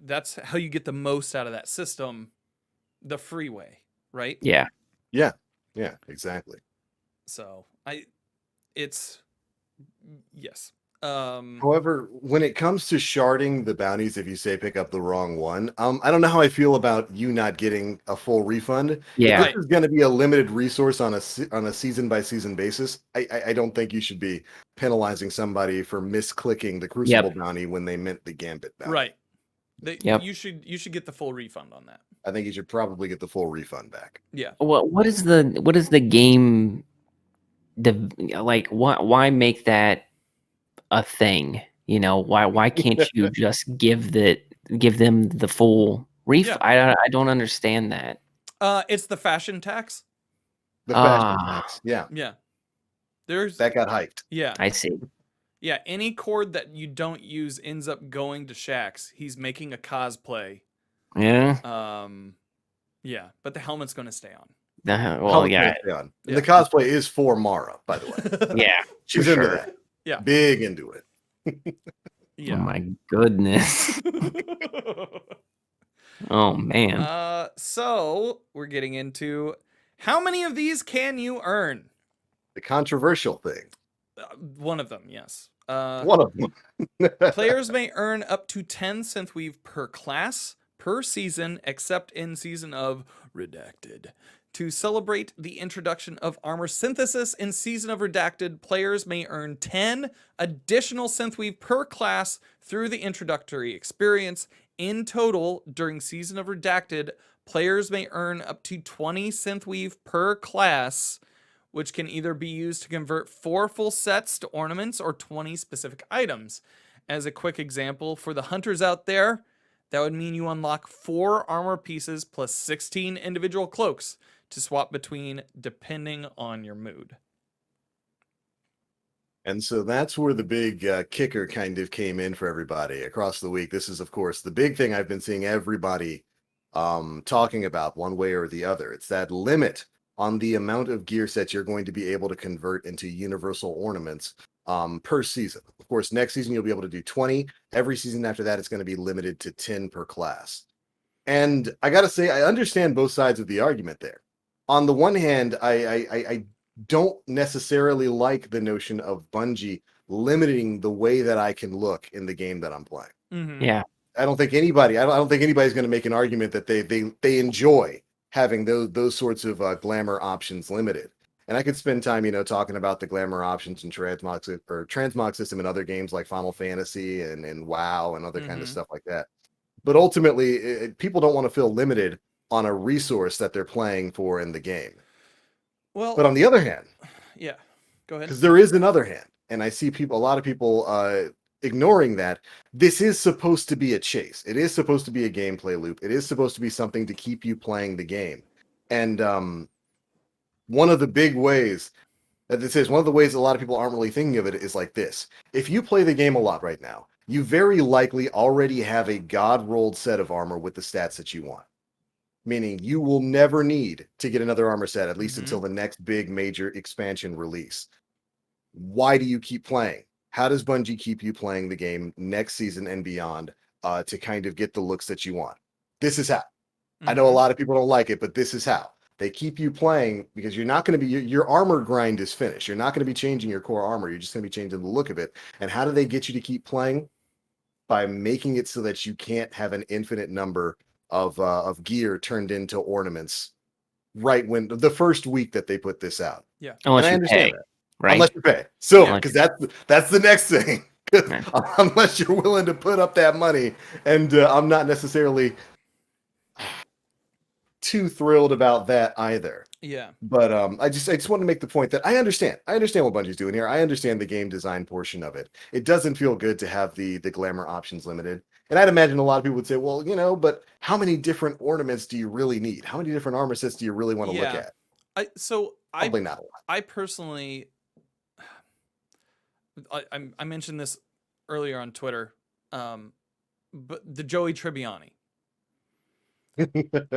you get the most out of that system, the free way, right? Yeah, exactly. So yes. However, when it comes to sharding the bounties, if you say pick up the wrong one, I don't know how I feel about you not getting a full refund. Yeah, if this is going to be a limited resource on a season by season basis, I don't think you should be penalizing somebody for misclicking the Crucible bounty when they meant the Gambit bounty. Right. You should get the full refund on that. I think you should probably get the full refund back. Yeah. What is the game? Like, why make that a thing? Why can't you just give them the full refund? I don't understand that. It's the fashion tax. The fashion tax. Yeah. That got hiked. Yeah. I see. Yeah, any cord that you don't use ends up going to Shax. He's making a cosplay. Yeah. Yeah, but the helmet's going to stay on. Well, yeah, Hollowtide on. And Yeah. the cosplay is for Mara, by the way. yeah, She's for into sure. that. Yeah. Big into it. Oh Yeah. my goodness. Oh man. So we're getting into how many of these can you earn? The controversial thing. One of them, yes. One of them. Players may earn up to 10 synthweave per class per season, except in season of Redacted. To celebrate the introduction of armor synthesis in season of Redacted, players may earn 10 additional synthweave per class through the introductory experience. In total, during season of Redacted, players may earn up to 20 synthweave per class, which can either be used to convert 4 full sets to ornaments or 20 specific items. As a quick example, for the hunters out there, that would mean you unlock 4 armor pieces plus 16 individual cloaks to swap between depending on your mood. And so that's where the big kicker kind of came in for everybody across the week. This is, of course, the big thing I've been seeing everybody talking about one way or the other. It's that limit on the amount of gear sets you're going to be able to convert into universal ornaments per season. Of course, next season you'll be able to do 20. Every season after that, it's going to be limited to 10 per class. And I got to say, I understand both sides of the argument there. On the one hand, I don't necessarily like the notion of Bungie limiting the way that I can look in the game that I'm playing. Mm-hmm. Yeah. I don't think anybody's going to make an argument that they enjoy having those sorts of glamour options limited. And I could spend time, talking about the glamour options and transmog system in other games like Final Fantasy and WoW and other kind of stuff like that. But ultimately, people don't want to feel limited on a resource that they're playing for in the game. Well, But on the other hand, yeah, go ahead. because there is another hand, and I see a lot of people ignoring that. This is supposed to be a chase. It is supposed to be a gameplay loop. It is supposed to be something to keep you playing the game. And one of the big ways that this is, one of the ways a lot of people aren't really thinking of it is like this. If you play the game a lot right now, you very likely already have a god-rolled set of armor with the stats that you want. Meaning you will never need to get another armor set, at least until the next big major expansion release. Why do you keep playing? How does Bungie keep you playing the game next season and beyond to kind of get the looks that you want? This is how. I know a lot of people don't like it, but this is how. They keep you playing because you're not going to be, your armor grind is finished. You're not going to be changing your core armor. You're just going to be changing the look of it. And how do they get you to keep playing? By making it so that you can't have an infinite number of gear turned into ornaments right when the first week that they put this out. Yeah. Unless And I you understand pay, that. right? Unless you pay. So, Yeah. because that's the next thing. Yeah. Unless you're willing to put up that money. And I'm not necessarily too thrilled about that either. Yeah. But I just want to make the point that I understand. I understand what Bungie's doing here. I understand the game design portion of it. It doesn't feel good to have the glamour options limited. And I'd imagine a lot of people would say, well, but how many different ornaments do you really need? How many different armor sets do you really want to look at? Probably not a lot. I personally, I mentioned this earlier on Twitter, but the Joey Tribbiani.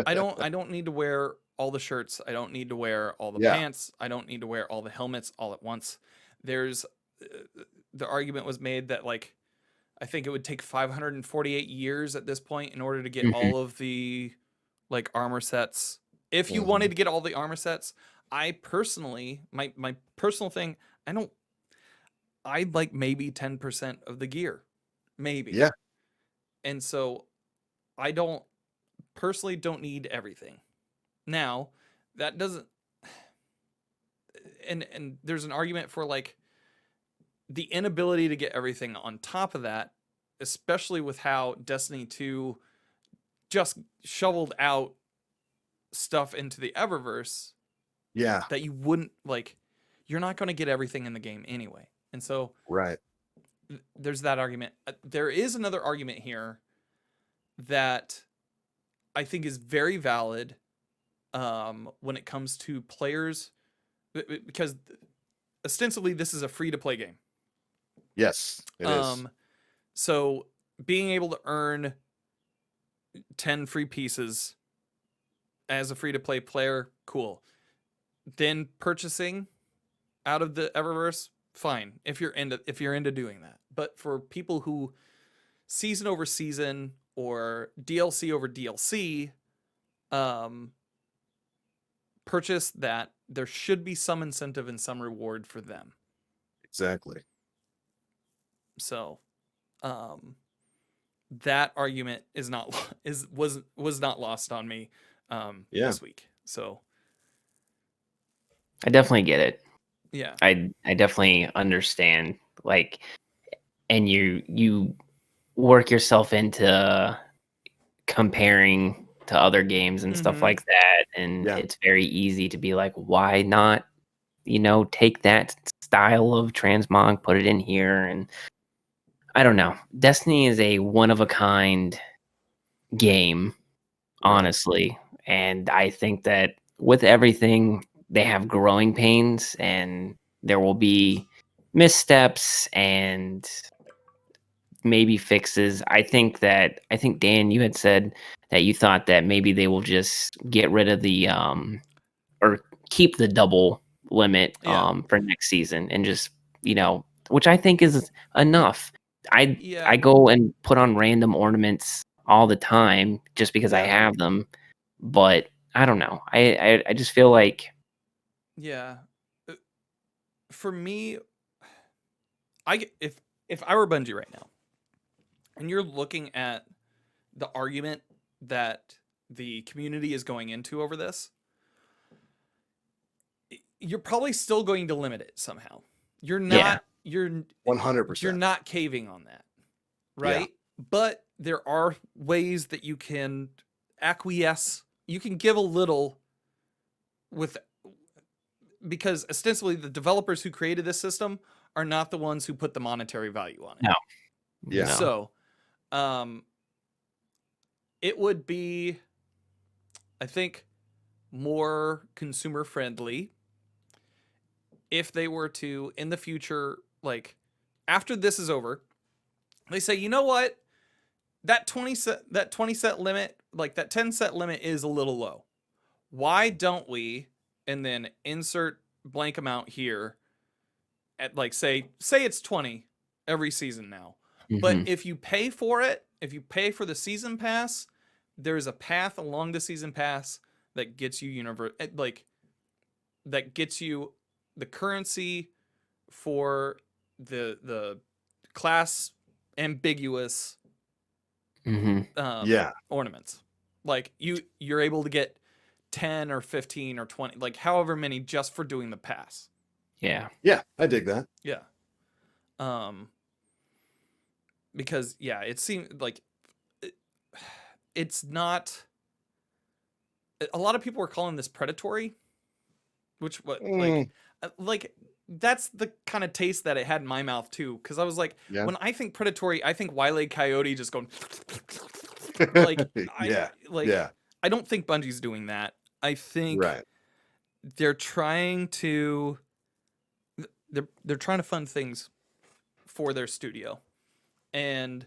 I don't need to wear all the shirts. I don't need to wear all the pants. I don't need to wear all the helmets all at once. There's the argument was made that I think it would take 548 years at this point in order to get all of the armor sets. If you wanted to get all the armor sets, I personally, my personal thing, I'd like maybe 10% of the gear. Maybe. Yeah. And so I personally don't need everything. Now, that doesn't and there's an argument for the inability to get everything on top of that, especially with how Destiny 2 just shoveled out stuff into the Eververse. Yeah. That you wouldn't you're not going to get everything in the game anyway. And so right. There's that argument. There is another argument here that I think is very valid when it comes to players, because ostensibly this is a free-to-play game. Yes, it is. So being able to earn 10 free pieces as a free-to-play player, cool. then purchasing out of the Eververse, fine. If you're into doing that. But for people who season over season or DLC over DLC, purchase that, there should be some incentive and some reward for them. Exactly. So, that argument is not was not lost on me this week. So I definitely get it. yeah. I definitely understand. Like, and you work yourself into comparing to other games and stuff like that, and it's very easy to be like, why not, take that style of transmog, put it in here? And I don't know. Destiny is a one of a kind game, honestly, and I think that with everything, they have growing pains, and there will be missteps and maybe fixes. I think Dan, you had said that you thought that maybe they will just get rid of the or keep the double limit for next season, and just, which I think is enough. I go and put on random ornaments all the time just because I have them, but I don't know. I just feel like, for me, if I were Bungie right now, and you're looking at the argument that the community is going into over this, you're probably still going to limit it somehow. You're not. You're 100%. You're not caving on that, right? Yeah. But there are ways that you can acquiesce. You can give a little because ostensibly the developers who created this system are not the ones who put the monetary value on it. No. Yeah. So, it would be, I think, more consumer friendly if they were to, in the future, like after this is over, they say, you know what, that 20 set limit, like that 10 set limit is a little low. Why don't we, and then insert blank amount here at, like, say it's 20 every season now. But if you pay for it, if you pay for the season pass, there's a path along the season pass that gets you that gets you the currency for the class ambiguous ornaments. Like you're able to get 10 or 15 or 20, like however many, just for doing the pass. Yeah, I dig that. Yeah. Because it seems like it's not. A lot of people were calling this predatory, which like that's the kind of taste that it had in my mouth too. Because I was like, when I think predatory, I think Wile E. Coyote just going like, I don't think Bungie's doing that. I think they're trying to they're trying to fund things for their studio, and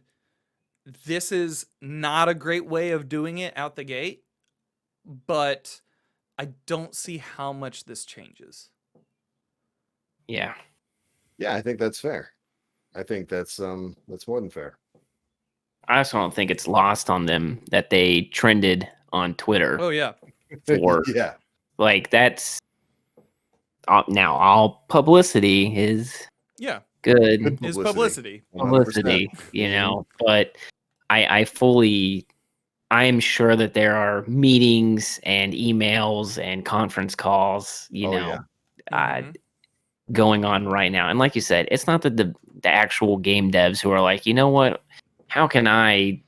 this is not a great way of doing it out the gate, but I don't see how much this changes. Yeah, I think that's fair. I think that's more than fair. I also don't think it's lost on them that they trended on Twitter. Oh yeah. For like, that's now all publicity is good. Is publicity, but I'm sure that there are meetings and emails and conference calls, going on right now. And like you said, it's not the actual game devs who are like, you know what, how can I,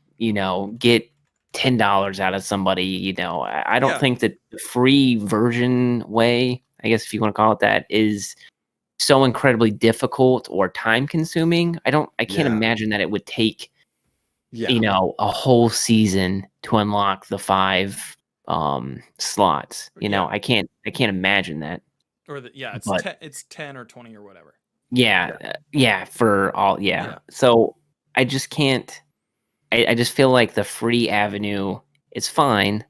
get $10 out of somebody? I don't think that the free version way, I guess if you want to call it that, is so incredibly difficult or time consuming. I can't imagine that it would take a whole season to unlock the 5 slots. I can't imagine that. Or it's 10 or 20 or whatever. For all. So I just can't. I just feel like the free avenue is fine,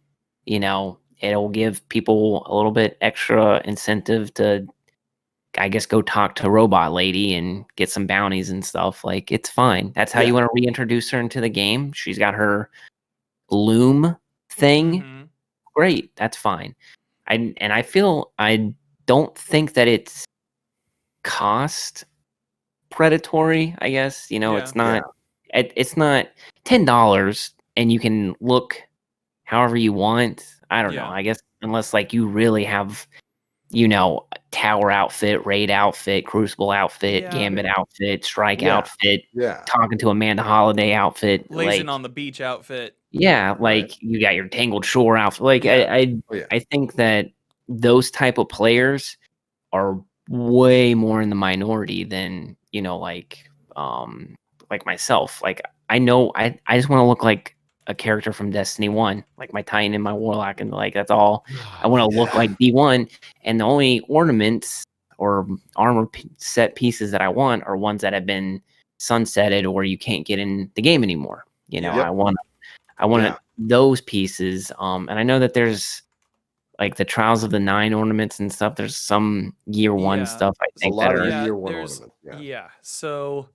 it'll give people a little bit extra incentive to, I guess, go talk to Robot Lady and get some bounties and stuff. Like, it's fine. That's how you want to reintroduce her into the game. She's got her loom thing. Mhm. Great, that's fine. I don't think that it's cost predatory, I guess. Yeah. It's not it's not $10 and you can look however you want. I don't know. Yeah. I guess unless like you really have, tower outfit, raid outfit, crucible outfit, Yeah. gambit outfit, strike Yeah. outfit, Yeah. talking to Amanda Holiday outfit, Lazing like on the beach outfit. yeah, Right. like you got your tangled shore outfit. Like Yeah. Oh, yeah. I think that those type of players are way more in the minority than like myself. Like I know I just want to look like a character from Destiny 1, like my Titan and my Warlock, and like that's all. I want to look like D1, and the only ornaments or armor set pieces that I want are ones that have been sunsetted or you can't get in the game anymore. Yeah. Yep. I want those pieces. And I know that there's like the Trials of the Nine ornaments and stuff. There's some year one Yeah. stuff I There's a think lot that of are year one there's- ornaments. Yeah. So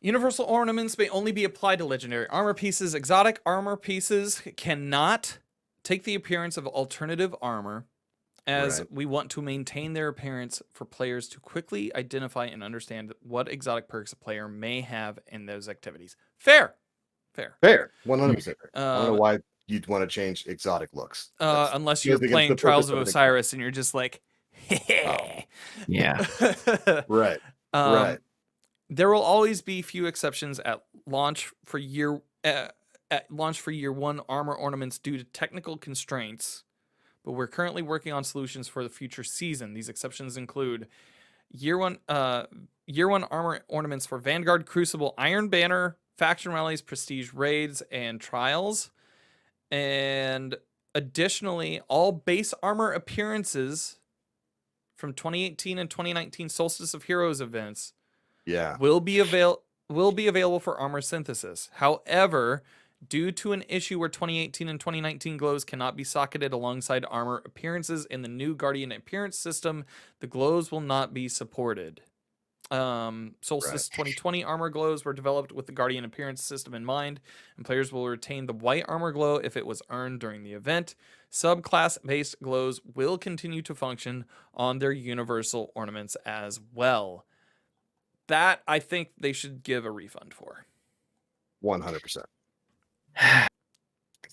universal ornaments may only be applied to legendary armor pieces. Exotic armor pieces cannot take the appearance of alternative armor, as Right. we want to maintain their appearance for players to quickly identify and understand what exotic perks a player may have in those activities. Fair. Fair. 100% fair. I don't know Um, why you'd want to change exotic looks. That's- unless goes you're against playing the Trials purpose of the game. Osiris and you're just like, yeah. Right. Um, Right. There will always be few exceptions at launch for year one armor ornaments due to technical constraints, but we're currently working on solutions for the future season. These exceptions include year one armor ornaments for Vanguard, Crucible, Iron Banner, faction rallies, prestige raids, and trials. And additionally, all base armor appearances from 2018 and 2019 Solstice of Heroes events Yeah. will be available for armor synthesis. However, due to an issue where 2018 and 2019 glows cannot be socketed alongside armor appearances in the new Guardian appearance system, the glows will not be supported. Solstice 2020 armor glows were developed with the Guardian appearance system in mind, and players will retain the white armor glow if it was earned during the event. Subclass-based glows will continue to function on their universal ornaments as well. That I think they should give a refund for. 100%.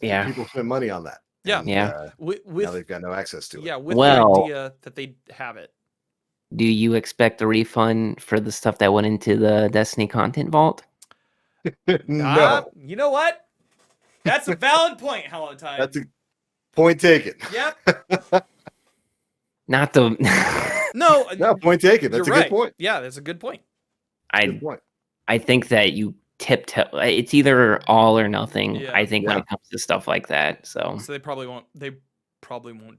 Yeah. People spend money on that. Yeah. And, Yeah. now they've got no access to it. Yeah, with Well- the idea that they have it. Do you expect a refund for the stuff that went into the Destiny content vault? No. You know what? That's a valid point, Hollowtide. That's a point taken. Yep. Not the No, No, point taken. That's you're a right. good point. Yeah, that's a good point. Good point. I think that you tiptoe. It's either all or nothing. Yeah. I think when Yeah. it comes to stuff like that. So So they probably won't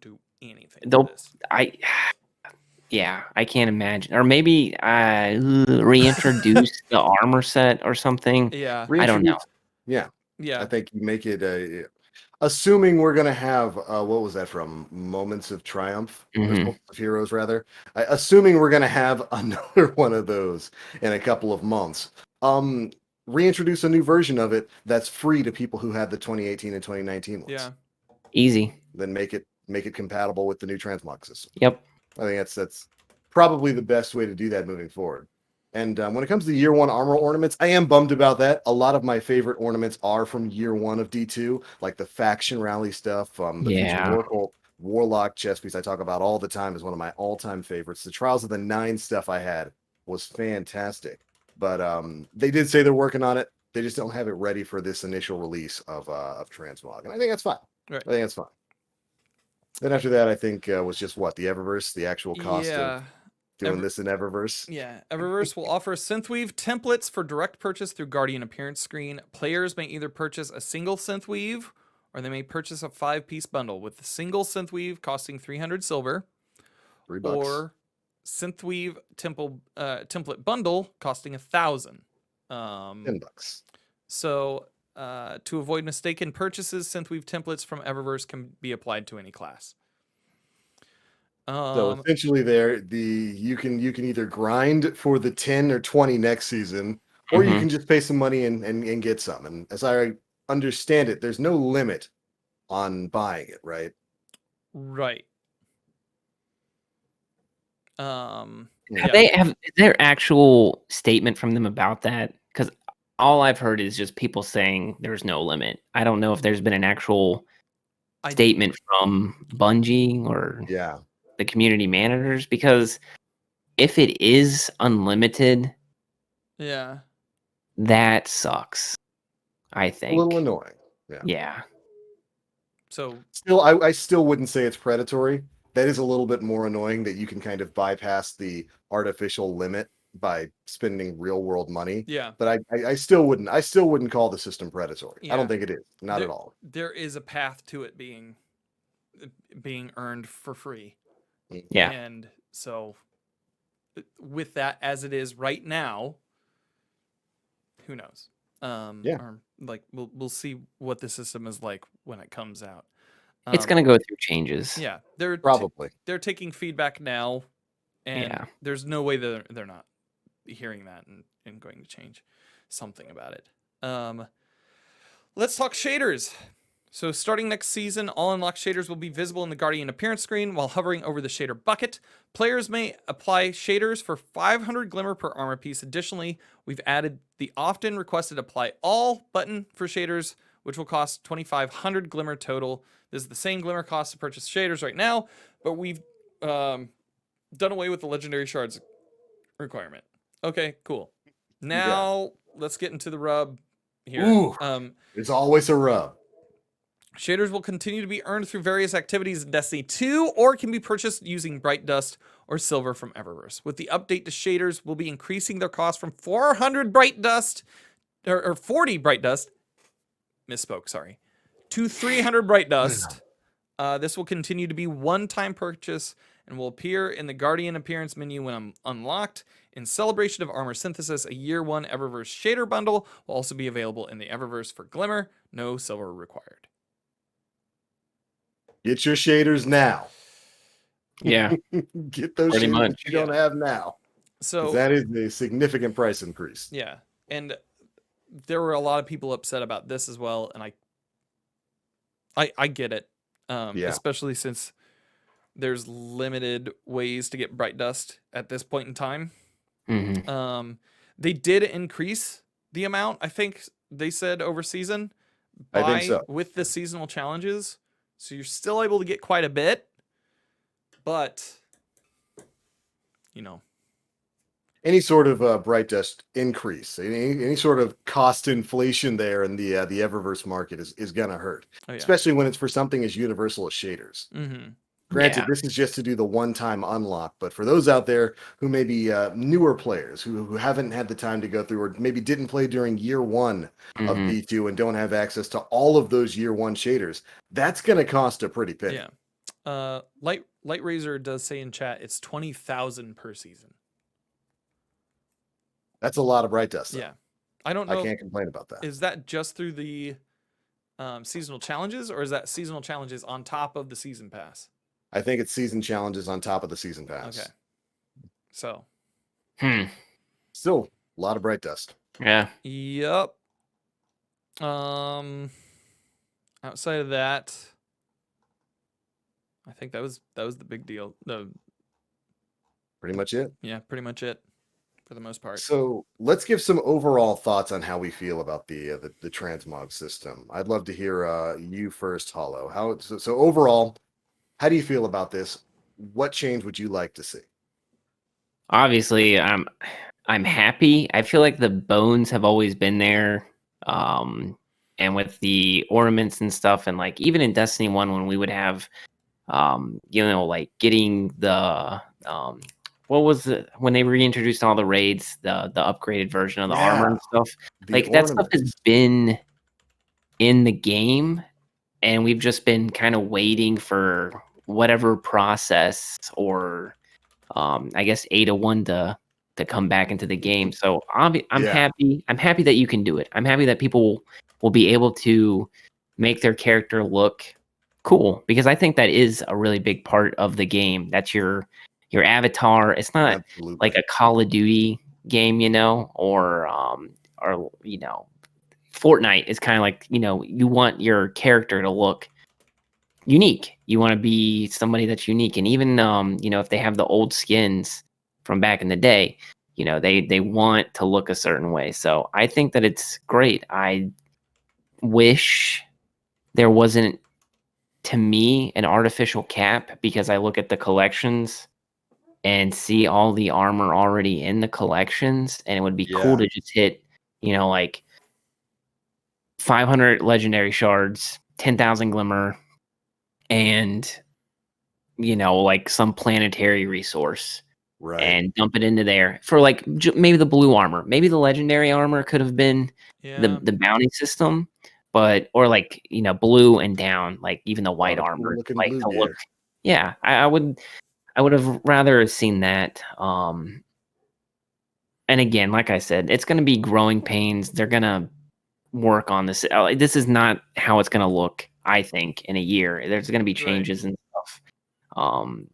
do anything They'll- with this. yeah, I can't imagine. Or maybe reintroduce the armor set or something. Yeah. I don't know. Yeah. Yeah. I think you make it assuming we're gonna have what was that from Moments of Triumph or Mhm. Moments of Heroes rather, assuming we're gonna have another one of those in a couple of months, reintroduce a new version of it that's free to people who had the 2018 and 2019 ones. Yeah. Easy. Then make it compatible with the new transmog system. Yep. I think that's probably the best way to do that moving forward. And when it comes to year one armor ornaments, I am bummed about that. A lot of my favorite ornaments are from year one of D2, like the faction rally stuff, the Yeah. Future Oracle Warlock chest piece I talk about all the time is one of my all-time favorites. The Trials of the Nine stuff I had was fantastic. But they did say they're working on it. They just don't have it ready for this initial release of Transmog. And I think that's fine. Right. I think that's fine. Then after that, I think was just what the Eververse, the actual cost of doing this in Eververse. Yeah, Eververse will offer synthweave templates for direct purchase through Guardian appearance screen. Players may either purchase a single synthweave or they may purchase a 5-piece bundle, with the single synthweave costing 300 silver, $3. or synthweave template bundle costing 1,000. $10. So To avoid mistaken purchases, synthweave templates from Eververse can be applied to any class. So essentially, you can either grind for the 10 or 20 next season, or you Mhm. can just pay some money and get some. And as I understand it, there's no limit on buying it, right? Right. Have Yeah. is there actual statement from them about that? Because all I've heard is just people saying there's no limit. I don't know if there's been an actual I statement from Bungie or Yeah. the community managers, because if it is unlimited, yeah. that sucks, I A little think. annoying. Yeah. Yeah. So Still, I still wouldn't say it's predatory. That is a little bit more annoying that you can kind of bypass the artificial limit by spending real world money. yeah, But I still wouldn't call the system predatory. I don't yeah. think it is. Not at all. There is a path to it being earned for free. Mm. Yeah. And so with that as it is right now, who knows? Yeah. Or like we'll see what the system is like when it comes out. It's gonna go through changes. Yeah, Probably. they're taking feedback now, and Yeah. there's no way they're not hearing that and going to change something about it. Let's talk shaders. So starting next season, all unlocked shaders will be visible in the Guardian appearance screen while hovering over the shader bucket. Players may apply shaders for 500 glimmer per armor piece. Additionally, we've added the often requested apply all button for shaders, which will cost 2,500 glimmer total. This is the same glimmer cost to purchase shaders right now, but we've done away with the legendary shards requirement. Okay, cool. Now let's get into the rub here. Ooh. It's always a rub. Shaders will continue to be earned through various activities in Destiny 2 or can be purchased using Bright Dust or Silver from Eververse. With the update to shaders, we'll be increasing their cost from 400 Bright Dust, or 40 Bright Dust, misspoke, sorry, to 300 Bright Dust. This will continue to be one-time purchase and will appear in the Guardian appearance menu when unlocked. In celebration of Armor Synthesis, a Year 1 Eververse shader bundle will also be available in the Eververse for Glimmer. No silver required. Get your shaders now. Yeah. Get those Pretty shaders much. that you don't have now. So That is a significant price increase. yeah, and there were a lot of people upset about this as well, and I get it, especially since there's limited ways to get Bright Dust at this point in time. Mhm. They did increase the amount. I think they said over season I think so. with the seasonal challenges, so you're still able to get quite a bit, but you know. Any sort of bright dust increase, any sort of cost inflation there in the Eververse market is gonna hurt, Oh, yeah. especially when it's for something as universal as shaders. Mm-hmm. Granted, Yeah. this is just to do the one-time unlock, but for those out there who may be newer players who haven't had the time to go through, or maybe didn't play during year one of Mhm. B2 and don't have access to all of those year one shaders, that's going to cost a pretty penny. Yeah. Light Razor does say in chat it's 20,000 per season. That's a lot of bright dust. Though. Yeah. I don't know. I can't complain about that. Is that just through the seasonal challenges, or is that seasonal challenges on top of the season pass? I think it's season challenges on top of the season pass. Okay. So. Still a lot of bright dust. Yeah. Yep. Outside of that, I think that was the big deal. Pretty much it. Yeah, pretty much it for the most part. So let's give some overall thoughts on how we feel about the transmog system. I'd love to hear you first, Hollow. So overall, how do you feel about this? What change would you like to see? Obviously, I'm happy. I feel like the bones have always been there. And with the ornaments and stuff, and like even in Destiny 1 when we would have like getting the what was it when they reintroduced all the raids, the upgraded version of the armor and stuff. Like that stuff has been in the game, and we've just been kind of waiting for whatever process or I guess Ada 1 to come back into the game. So I'm happy. I'm happy that you can do it. I'm happy that people will be able to make their character look cool, because I think that is a really big part of the game. That's your avatar. It's not like Absolutely. a Call of Duty game, or Fortnite is kind of like, you want your character to look unique. You want to be somebody that's unique. And even if they have the old skins from back in the day, they want to look a certain way. So I think that it's great. I wish there wasn't, to me, an artificial cap, because I look at the collections and see all the armor already in the collections, and it would be cool Yeah. to just hit, like 500 legendary shards, 10,000 glimmer, and like some planetary resource, Right. and dump it into there for like maybe the blue armor. Maybe the legendary armor could have been Yeah. the bounty system, or like, blue and down, like even the A white lot of cool armor, looking like blue to look. gear. Yeah, I would have rather seen that. And again, like I said, it's going to be growing pains. They're going to work on this. This is not how it's going to look, I think, in a year. There's going to be Right. changes and stuff. Um,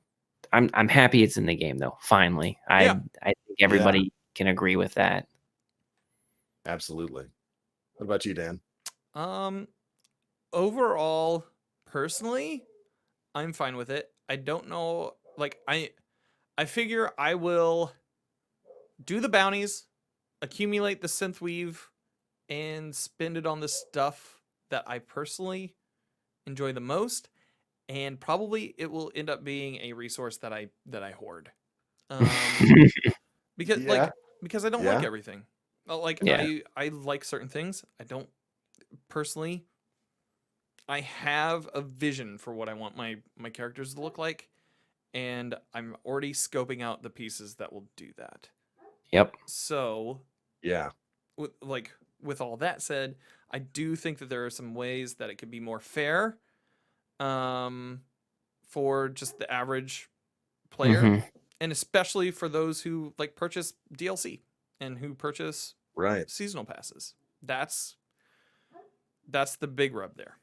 I'm happy it's in the game though. Finally, Yeah. I think everybody can agree with that. Absolutely. What about you, Dan? Overall, personally, I'm fine with it. I don't know, like I figure I will do the bounties, accumulate the synth weave, and spend it on the stuff that I personally enjoy the most, and probably it will end up being a resource that I hoard. Um, because Yeah. because I don't like Yeah. everything. Like Yeah. I like certain things. I don't personally. I have a vision for what I want my characters to look like, and I'm already scoping out the pieces that will do that. Yep. So, Yeah. with all that said, I do think that there are some ways that it could be more fair, um, for just the average player, Hmm. and especially for those who like purchase DLC and who purchase Right. seasonal passes. That's the big rub there,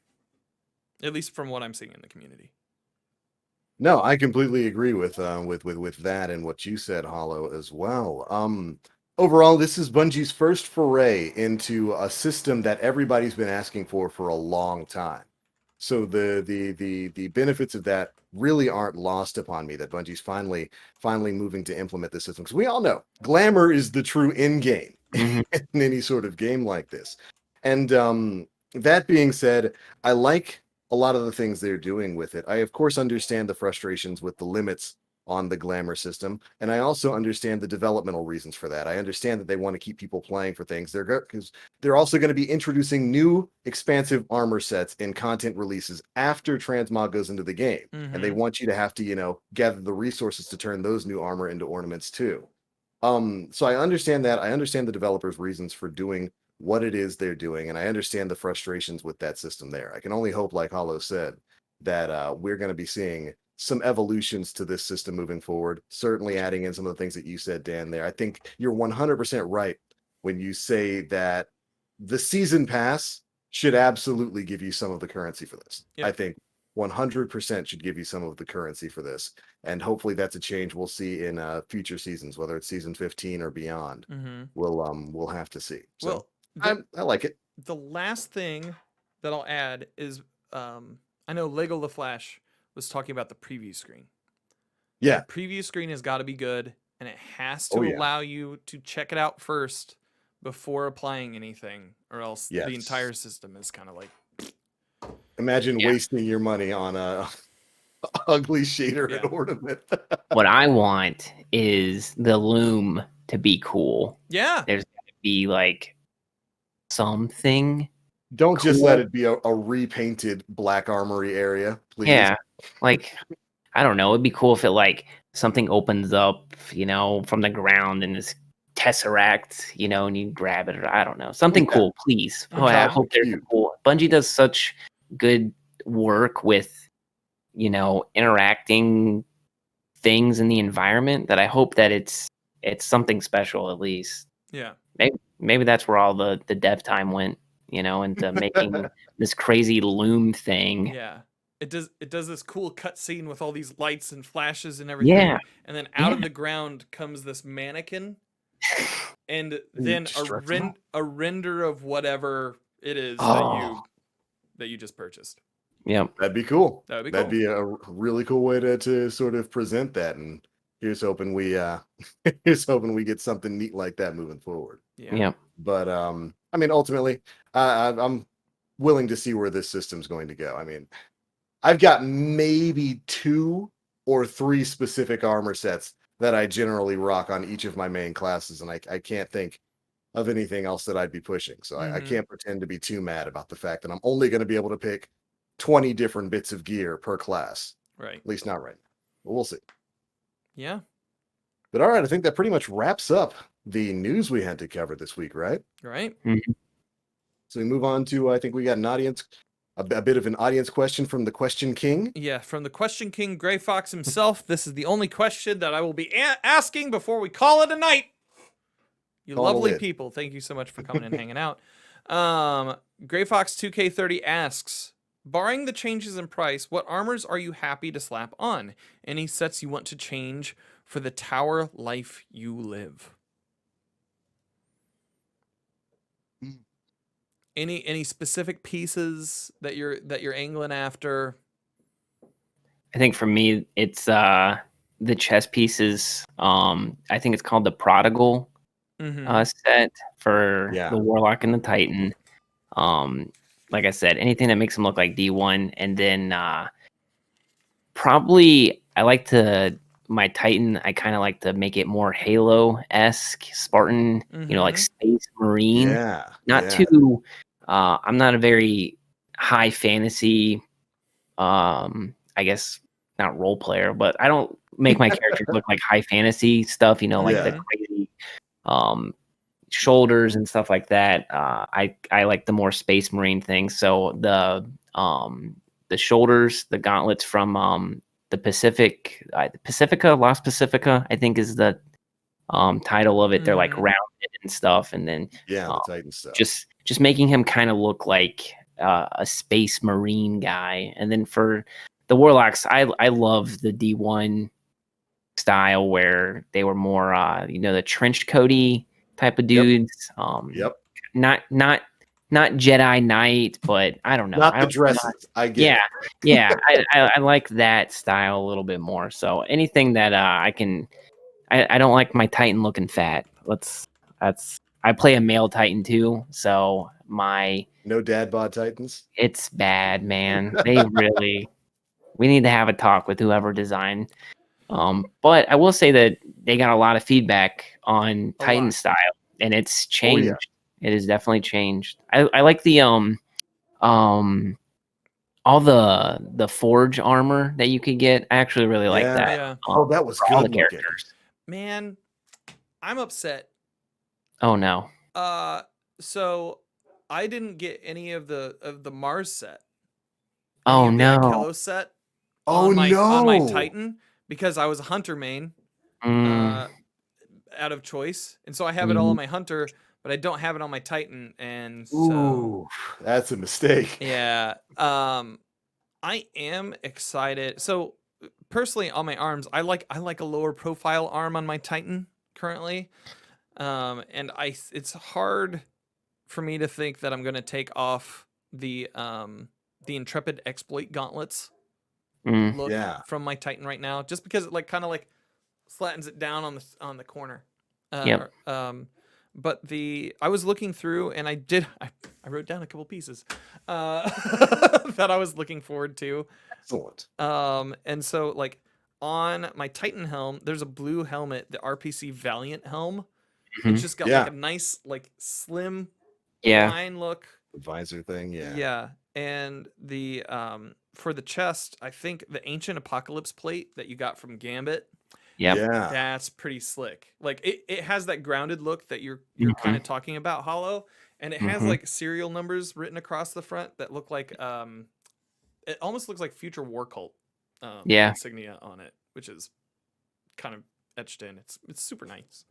at least from what I'm seeing in the community. No, I completely agree with that and what you said, Hollow, as well. Overall, this is Bungie's first foray into a system that everybody's been asking for a long time. So the benefits of that really aren't lost upon me, that Bungie's finally moving to implement this system. Because we all know glamour is the true end game Hmm. in any sort of game like this. And that being said, I like a lot of the things they're doing with it. I, of course, understand the frustrations with the limits on the glamour system, and I also understand the developmental reasons for that. I understand that they want to keep people playing for things. Because they're also going to be introducing new expansive armor sets in content releases after transmog goes into the game, and they Mm-hmm. want you to have to, gather the resources to turn those new armor into ornaments too. So I understand that. I understand the developers' reasons for doing what it is they're doing, and I understand the frustrations with that system there. I can only hope, like Hollow said, that we're going to be seeing some evolutions to this system moving forward. Certainly adding in some of the things that you said, Dan, there. I think you're 100% right when you say that the season pass should absolutely give you some of the currency for this. Yeah. I think 100% should give you some of the currency for this. And hopefully that's a change we'll see in future seasons, whether it's season 15 or beyond. Mm-hmm. We'll have to see. So Well, the I like it. the last thing that I'll add is, I know Lego the Flash was talking about the preview screen. The Yeah. preview screen has got to be good, and it has to Oh yeah. allow you to check it out first before applying anything, or else the Yes. entire system is kind of like, Imagine Yeah. wasting your money on a ugly shader Yeah. and ornament. What I want is the loom to be cool. yeah, There's got to be like something Don't just let cool. it be a repainted black armory area, please. Yeah. Like, I don't know. It'd be cool if it like something opens up, from the ground in this tesseract, and you grab it, or I don't know. Something Yeah. cool, please. Oh, I Drop hope the there's a cube. cool. Bungie does such good work with, interacting things in the environment, that I hope that it's something special at least. yeah. Maybe that's where all the dev time went. into making this crazy loom thing. Yeah. It does this cool cut scene with all these lights and flashes and Yeah, everything. And then out yeah. of the ground comes this mannequin, and then Destructible. a render of whatever it is Oh, that you just purchased. yep. That'd be cool. That would be That'd cool. be a really cool way to sort of present that. And here's hoping we here's hoping we get something neat like that moving forward. Yeah. Yep. But I mean, ultimately, I'm willing to see where this system's going to go. I mean, I've got maybe 2 or 3 specific armor sets that I generally rock on each of my main classes, and I can't think of anything else that I'd be pushing. So I Mm-hmm. can't pretend to be too mad about the fact that I'm only going to be able to pick 20 different bits of gear per class. Right. At least not right now. But we'll see. Yeah. But all right, I think that pretty much wraps up the news we had to cover this week, right? Right. So we move on to, I think we got an audience, a bit of an audience question from the Question King. Yeah. From the Question King, Gray Fox himself, this is the only question that I will be asking before we call it a night. You Call it a lovely lid. people. Thank you so much for coming and hanging out. Gray Fox 2K30 asks, barring the changes in price, what armors are you happy to slap on? Any sets you want to change for the tower life you live? Any specific pieces that you're angling after? I think for me, it's the chess pieces. I think it's called the Prodigal Mm-hmm. set for Yeah. the Warlock and the Titan. Like I said, anything that makes them look like D1, and then probably I like to my Titan. I kind of like to make it more Halo-esque, Spartan. Like Mm-hmm. Space Marine. Yeah. Not yeah. too. I'm not a very high fantasy. I guess not role player, but I don't make my characters look like high fantasy stuff. Like the Yeah. crazy um shoulders and stuff like that. I like the more Space Marine thing. So the shoulders, the gauntlets from the Pacifica, Lost Pacifica, I think is the title of it. They're like Mhm. rounded and stuff, and then Yeah. um, The Titan stuff. just making him kind of look like a Space Marine guy. And then for the Warlocks, I love the D1 style where they were more the trench coaty type of Yep. dudes. Yep. Not Jedi Knight, but I don't know. Not I the don't know. dresses. I get Yeah, it. yeah. I like that style a little bit more. So anything that I can, I don't like my Titan looking fat. I play a male Titan too, so No dad bod Titans. it's bad, man. We need to have a talk with whoever designed. But I will say that they got a lot of feedback on A Titan lot. style, and it's Oh, yeah. changed. It has definitely changed. I like the all the forge armor that you could get. I actually really like Yeah. that. Yeah. Oh, that was For all the good looking. characters. Man, I'm upset. Oh no. So I didn't get any of the Mars set. Any Oh of the no. Ikello set Oh, on my no. Titan because I was a hunter main Mm, out of choice. And so I have it all on my hunter, but I don't have it on my Titan. And so Ooh, that's a mistake. yeah. I am excited. So personally on my arms, I like a lower profile arm on my Titan currently. And it's hard for me to think that I'm going to take off the Intrepid Exploit gauntlets look Yeah. from my Titan right now, just because it kind of flattens it down on the corner. Yep. But I was looking through and I wrote down a couple pieces that I was looking forward to. Excellent. And so on my Titan helm, there's a blue helmet, the RPC Valiant helm. It's just got Yeah. a nice slim Yeah. line look. Visor thing. Yeah. Yeah. And the for the chest, I think the Ancient Apocalypse plate that you got from Gambit, Yep. Yeah. that's pretty slick. It has that grounded look that you're kind of talking about, Hollow, and it has serial numbers written across the front that look like it almost looks like future War Cult Yeah. insignia on it, which is kind of etched in. It's super nice.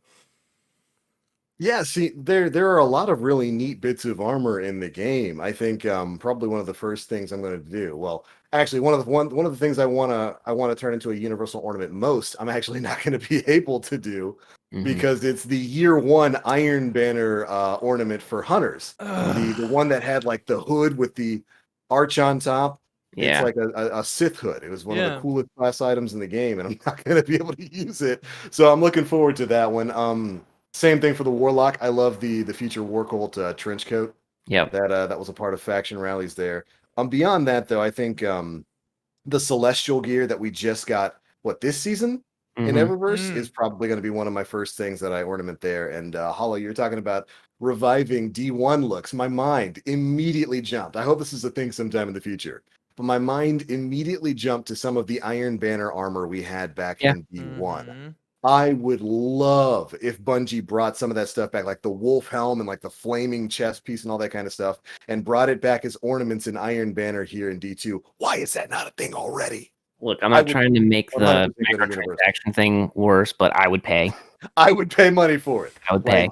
Yeah, see, there are a lot of really neat bits of armor in the game. I think probably one of the first things I'm going to do. Well, actually, one of the things I wanna turn into a universal ornament most. I'm actually not going to be able to do Mhm. because it's the year one Iron Banner ornament for hunters. The one that had like the hood with the arch on top. It's Yeah. like a Sith hood. It was one of the Yeah. coolest class items in the game, and I'm not going to be able to use it. So I'm looking forward to that one. Same thing for the Warlock. I love the future War Cult trench coat. Yep. That was a part of faction rallies there. Beyond that though, I think the celestial gear that we just got this season in Mhm. Eververse Mm. is probably going to be one of my first things that I ornament there. And Hollow, you're talking about reviving D1 looks. My mind immediately jumped. I hope this is a thing sometime in the future. But my mind immediately jumped to some of the Iron Banner armor we had back Yeah. in D1. Mhm. I would love if Bungie brought some of that stuff back, like the wolf helm and like the flaming chest piece and all that kind of stuff, and brought it back as ornaments in Iron Banner here in D2. Why is that not a thing already? Look, I'm I not would trying to make 100% the go to Universal. microtransaction thing worse, but I would pay. I would pay money for it. I would Like,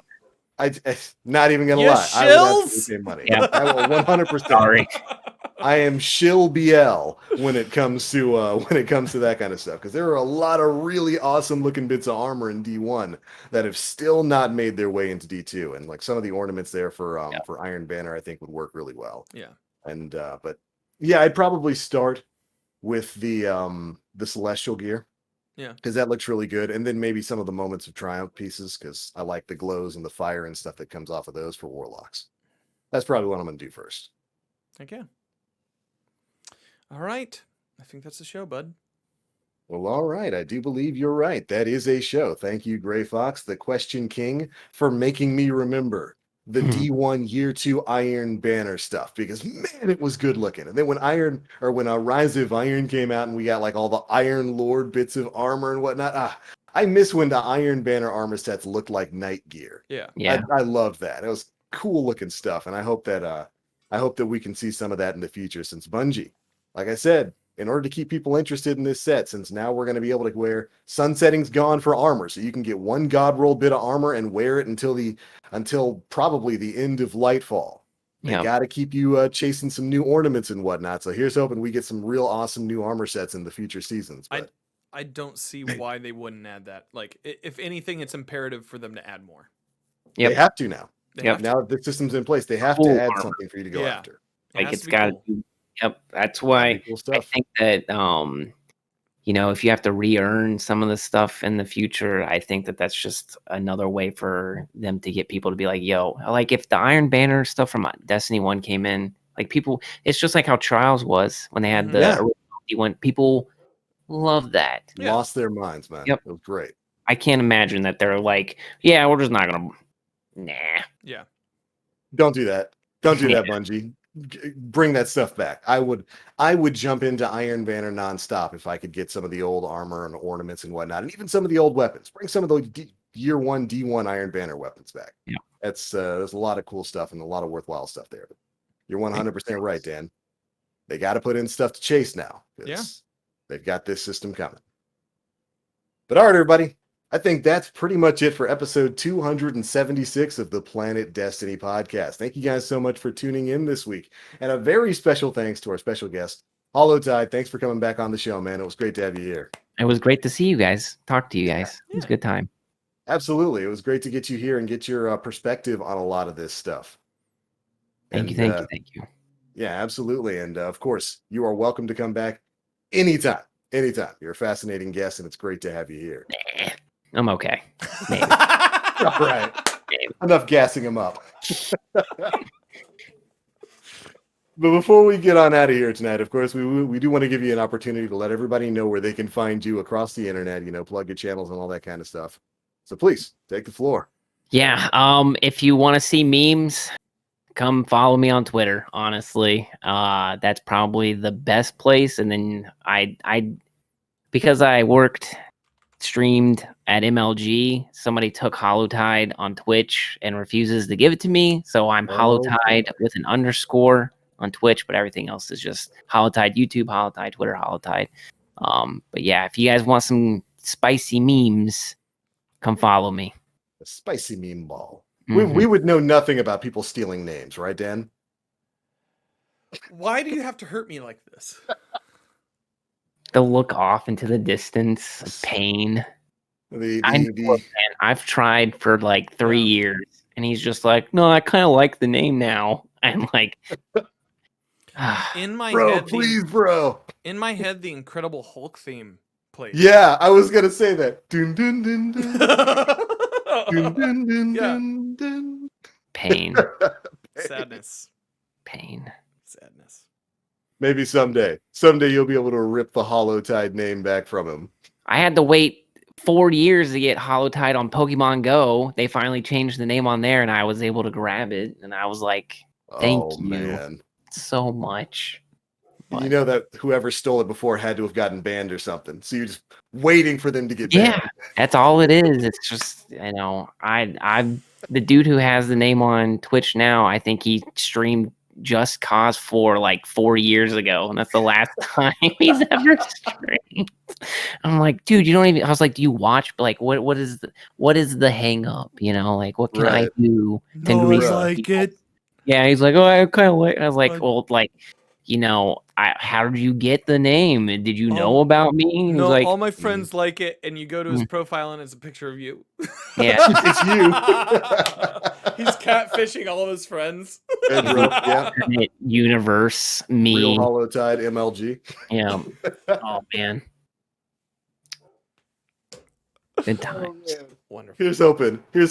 pay. not even gonna You lie, I would absolutely shills. pay money. Yeah. I will 100%. Sorry. I am shill BL when it comes to that kind of stuff, because there are a lot of really awesome looking bits of armor in D1 that have still not made their way into D2, and like some of the ornaments there Yeah. for Iron Banner I think would work really well. Yeah. And but yeah, I'd probably start with the celestial gear, Yeah. because that looks really good, and then maybe some of the moments of triumph pieces, because I like the glows and the fire and stuff that comes off of those for warlocks. That's probably what I'm gonna do first. Okay. All right. I think that's the show, bud. Well, all right. I do believe you're right. That is a show. Thank you, Gray Fox, the Question King, for making me remember the D1 Year 2 Iron Banner stuff, because man, it was good looking. And then when Rise of Iron came out and we got like all the Iron Lord bits of armor and whatnot, I miss when the Iron Banner armor sets looked like night gear. Yeah. Yeah. I love that. It was cool looking stuff. And I hope that we can see some of that in the future, since Bungie, like I said, in order to keep people interested in this set, since now we're going to be able to wear sunsetting's gone for armor, so you can get one god roll bit of armor and wear it until probably the end of Lightfall. They Yeah. got to keep you chasing some new ornaments and whatnot. So here's hoping we get some real awesome new armor sets in the future seasons. But I don't see why they wouldn't add that. Like, if anything, it's imperative for them to add more. Yep. they have to now. They Yep. have to. Now that the system's in place, they have Cool to add armor. something for you to go Yeah. after. It Like has it's to be got cool. to. Yep. That's That'd why be cool I stuff. think that if you have to re-earn some of the stuff in the future, I think that that's just another way for them to get people to be like, yo, like if the Iron Banner stuff from Destiny 1 came in, like people, it's just like how Trials was when they had the Yeah. original D1. People love that. Yeah. Lost their minds, man. Yep. It was great. I can't imagine that they're like, yeah, we're just not gonna. Nah. Yeah. Don't do that. Don't do Yeah. that, Bungie. Bring that stuff back. I would jump into Iron Banner nonstop if I could get some of the old armor and ornaments and whatnot, and even some of the old weapons. Bring some of those year one D1 Iron Banner weapons back. Yeah. That's there's a lot of cool stuff and a lot of worthwhile stuff there. But you're 100% right, Dan. They got to put in stuff to chase now. Yeah. They've got this system coming. But all right, everybody. I think that's pretty much it for episode 276 of the Planet Destiny podcast. Thank you guys so much for tuning in this week. And a very special thanks to our special guest, Hollowtide. Thanks for coming back on the show, man. It was great to have you here. It was great to see you guys. Talk to you guys. It was a Yeah. good time. Absolutely. It was great to get you here and get your perspective on a lot of this stuff. Thank you. And, Thank you. Yeah, absolutely. And of course, you are welcome to come back anytime. Anytime. You're a fascinating guest, and it's great to have you here. Nah, I'm okay. Maybe. All right. Enough gassing him up. But before we get on out of here tonight, of course, we do want to give you an opportunity to let everybody know where they can find you across the internet, plug your channels and all that kind of stuff. So please take the floor. Yeah. If you want to see memes, come follow me on Twitter. Honestly, that's probably the best place. And then I because I streamed at MLG, somebody took Hollowtide on Twitch and refuses to give it to me. So I'm Hollowtide with an underscore on Twitch, but everything else is just Hollowtide, YouTube, Hollowtide, Twitter, Hollowtide. But yeah, if you guys want some spicy memes, come follow me. A spicy meme ball. We would know nothing about people stealing names, right, Dan? Why do you have to hurt me like this? The look off into the distance of pain. I know, man. I've tried for like 3 years, and he's just like, "No, I kind of like the name now." I'm like, in my bro, head, please, bro. In my head, the Incredible Hulk theme plays. Yeah, I was gonna say that. Dun, dun, dun, dun. Dun, dun, dun, Yeah. dun, dun. pain, Sadness. pain. Sadness. Maybe someday. Someday you'll be able to rip the Hollowtide name back from him. I had to wait 4 years to get Hollowtide on Pokemon Go. They finally changed the name on there, and I was able to grab it. And I was like, "Thank you Man. so much." You know that whoever stole it before had to have gotten banned or something. So you're just waiting for them to get banned. Yeah, that's all it is. It's just, I the dude who has the name on Twitch now, I think he streamed Just Cause 4 like 4 years ago, and that's the last time he's ever streamed. I'm like, dude, you don't even. I was like, do you watch? Like, what is the hang up? You know, like, what can I do to increase? Like it. Yeah, he's like, oh, I kind of like. I was like, well, like, how did you get the name? Did you know about me? And No, he's like, all my friends like it, and you go to his profile and it's a picture of you. Yeah, it's you. He's catfishing all of his friends. Yeah. Universe, me. Real Hollowtide MLG. Yeah. Oh man. Good times. Wonderful. Here's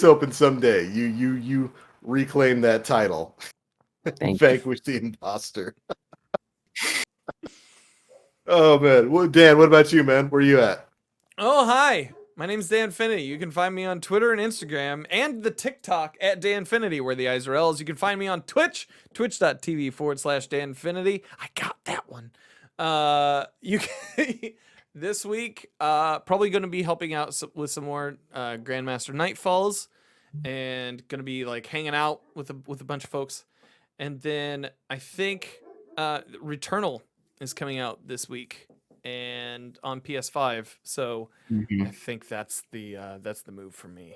hoping someday you reclaim that title. Vanquish the imposter. Oh man. Well, Dan, what about you, man? Where you at? Oh, hi. My name's Danfinity. You can find me on Twitter and Instagram and the TikTok at Danfinity, where the eyes are L's. You can find me on Twitch, twitch.tv/Danfinity. I got that one. You can this week, probably going to be helping out with some more Grandmaster Nightfalls, and going to be like hanging out with a bunch of folks. And then I think Returnal is coming out this week and on PS5. So I think that's the move for me.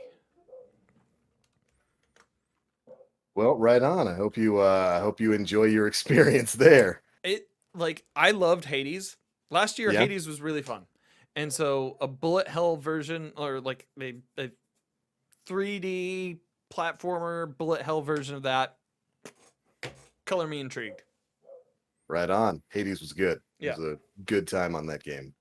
Well, right on. I hope you enjoy your experience there. I loved Hades. Last year, Yeah. Hades was really fun. And so a bullet hell version, or like a 3D platformer bullet hell version of that, color me intrigued. Right on. Hades was good. Yeah. It was a good time on that game.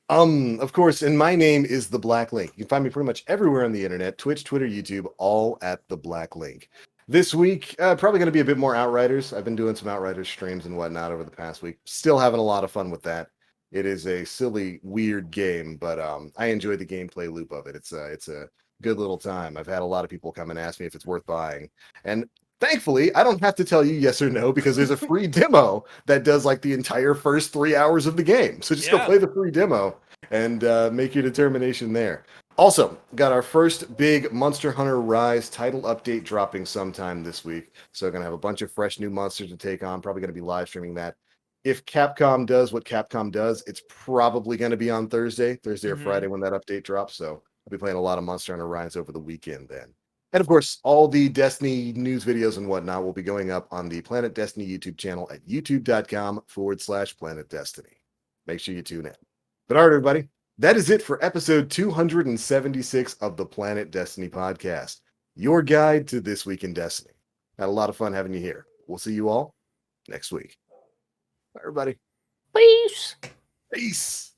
Of course, and my name is The Black Link. You can find me pretty much everywhere on the internet, Twitch, Twitter, YouTube, all at The Black Link. This week, probably going to be a bit more Outriders. I've been doing some Outriders streams and whatnot over the past week. Still having a lot of fun with that. It is a silly, weird game, but I enjoy the gameplay loop of it. It's a good little time. I've had a lot of people come and ask me if it's worth buying. And thankfully, I don't have to tell you yes or no, because there's a free demo that does like the entire first 3 hours of the game. So just go play the free demo and make your determination there. Also, got our first big Monster Hunter Rise title update dropping sometime this week. So going to have a bunch of fresh new monsters to take on. Probably going to be live streaming that. If Capcom does what Capcom does, it's probably going to be on Thursday or Friday when that update drops. So I'll be playing a lot of Monster Hunter Rise over the weekend then. And of course, all the Destiny news videos and whatnot will be going up on the Planet Destiny YouTube channel at youtube.com/Planet Destiny. Make sure you tune in. But all right, everybody, that is it for episode 276 of the Planet Destiny podcast, your guide to This Week in Destiny. Had a lot of fun having you here. We'll see you all next week. Bye, everybody. Peace. Peace.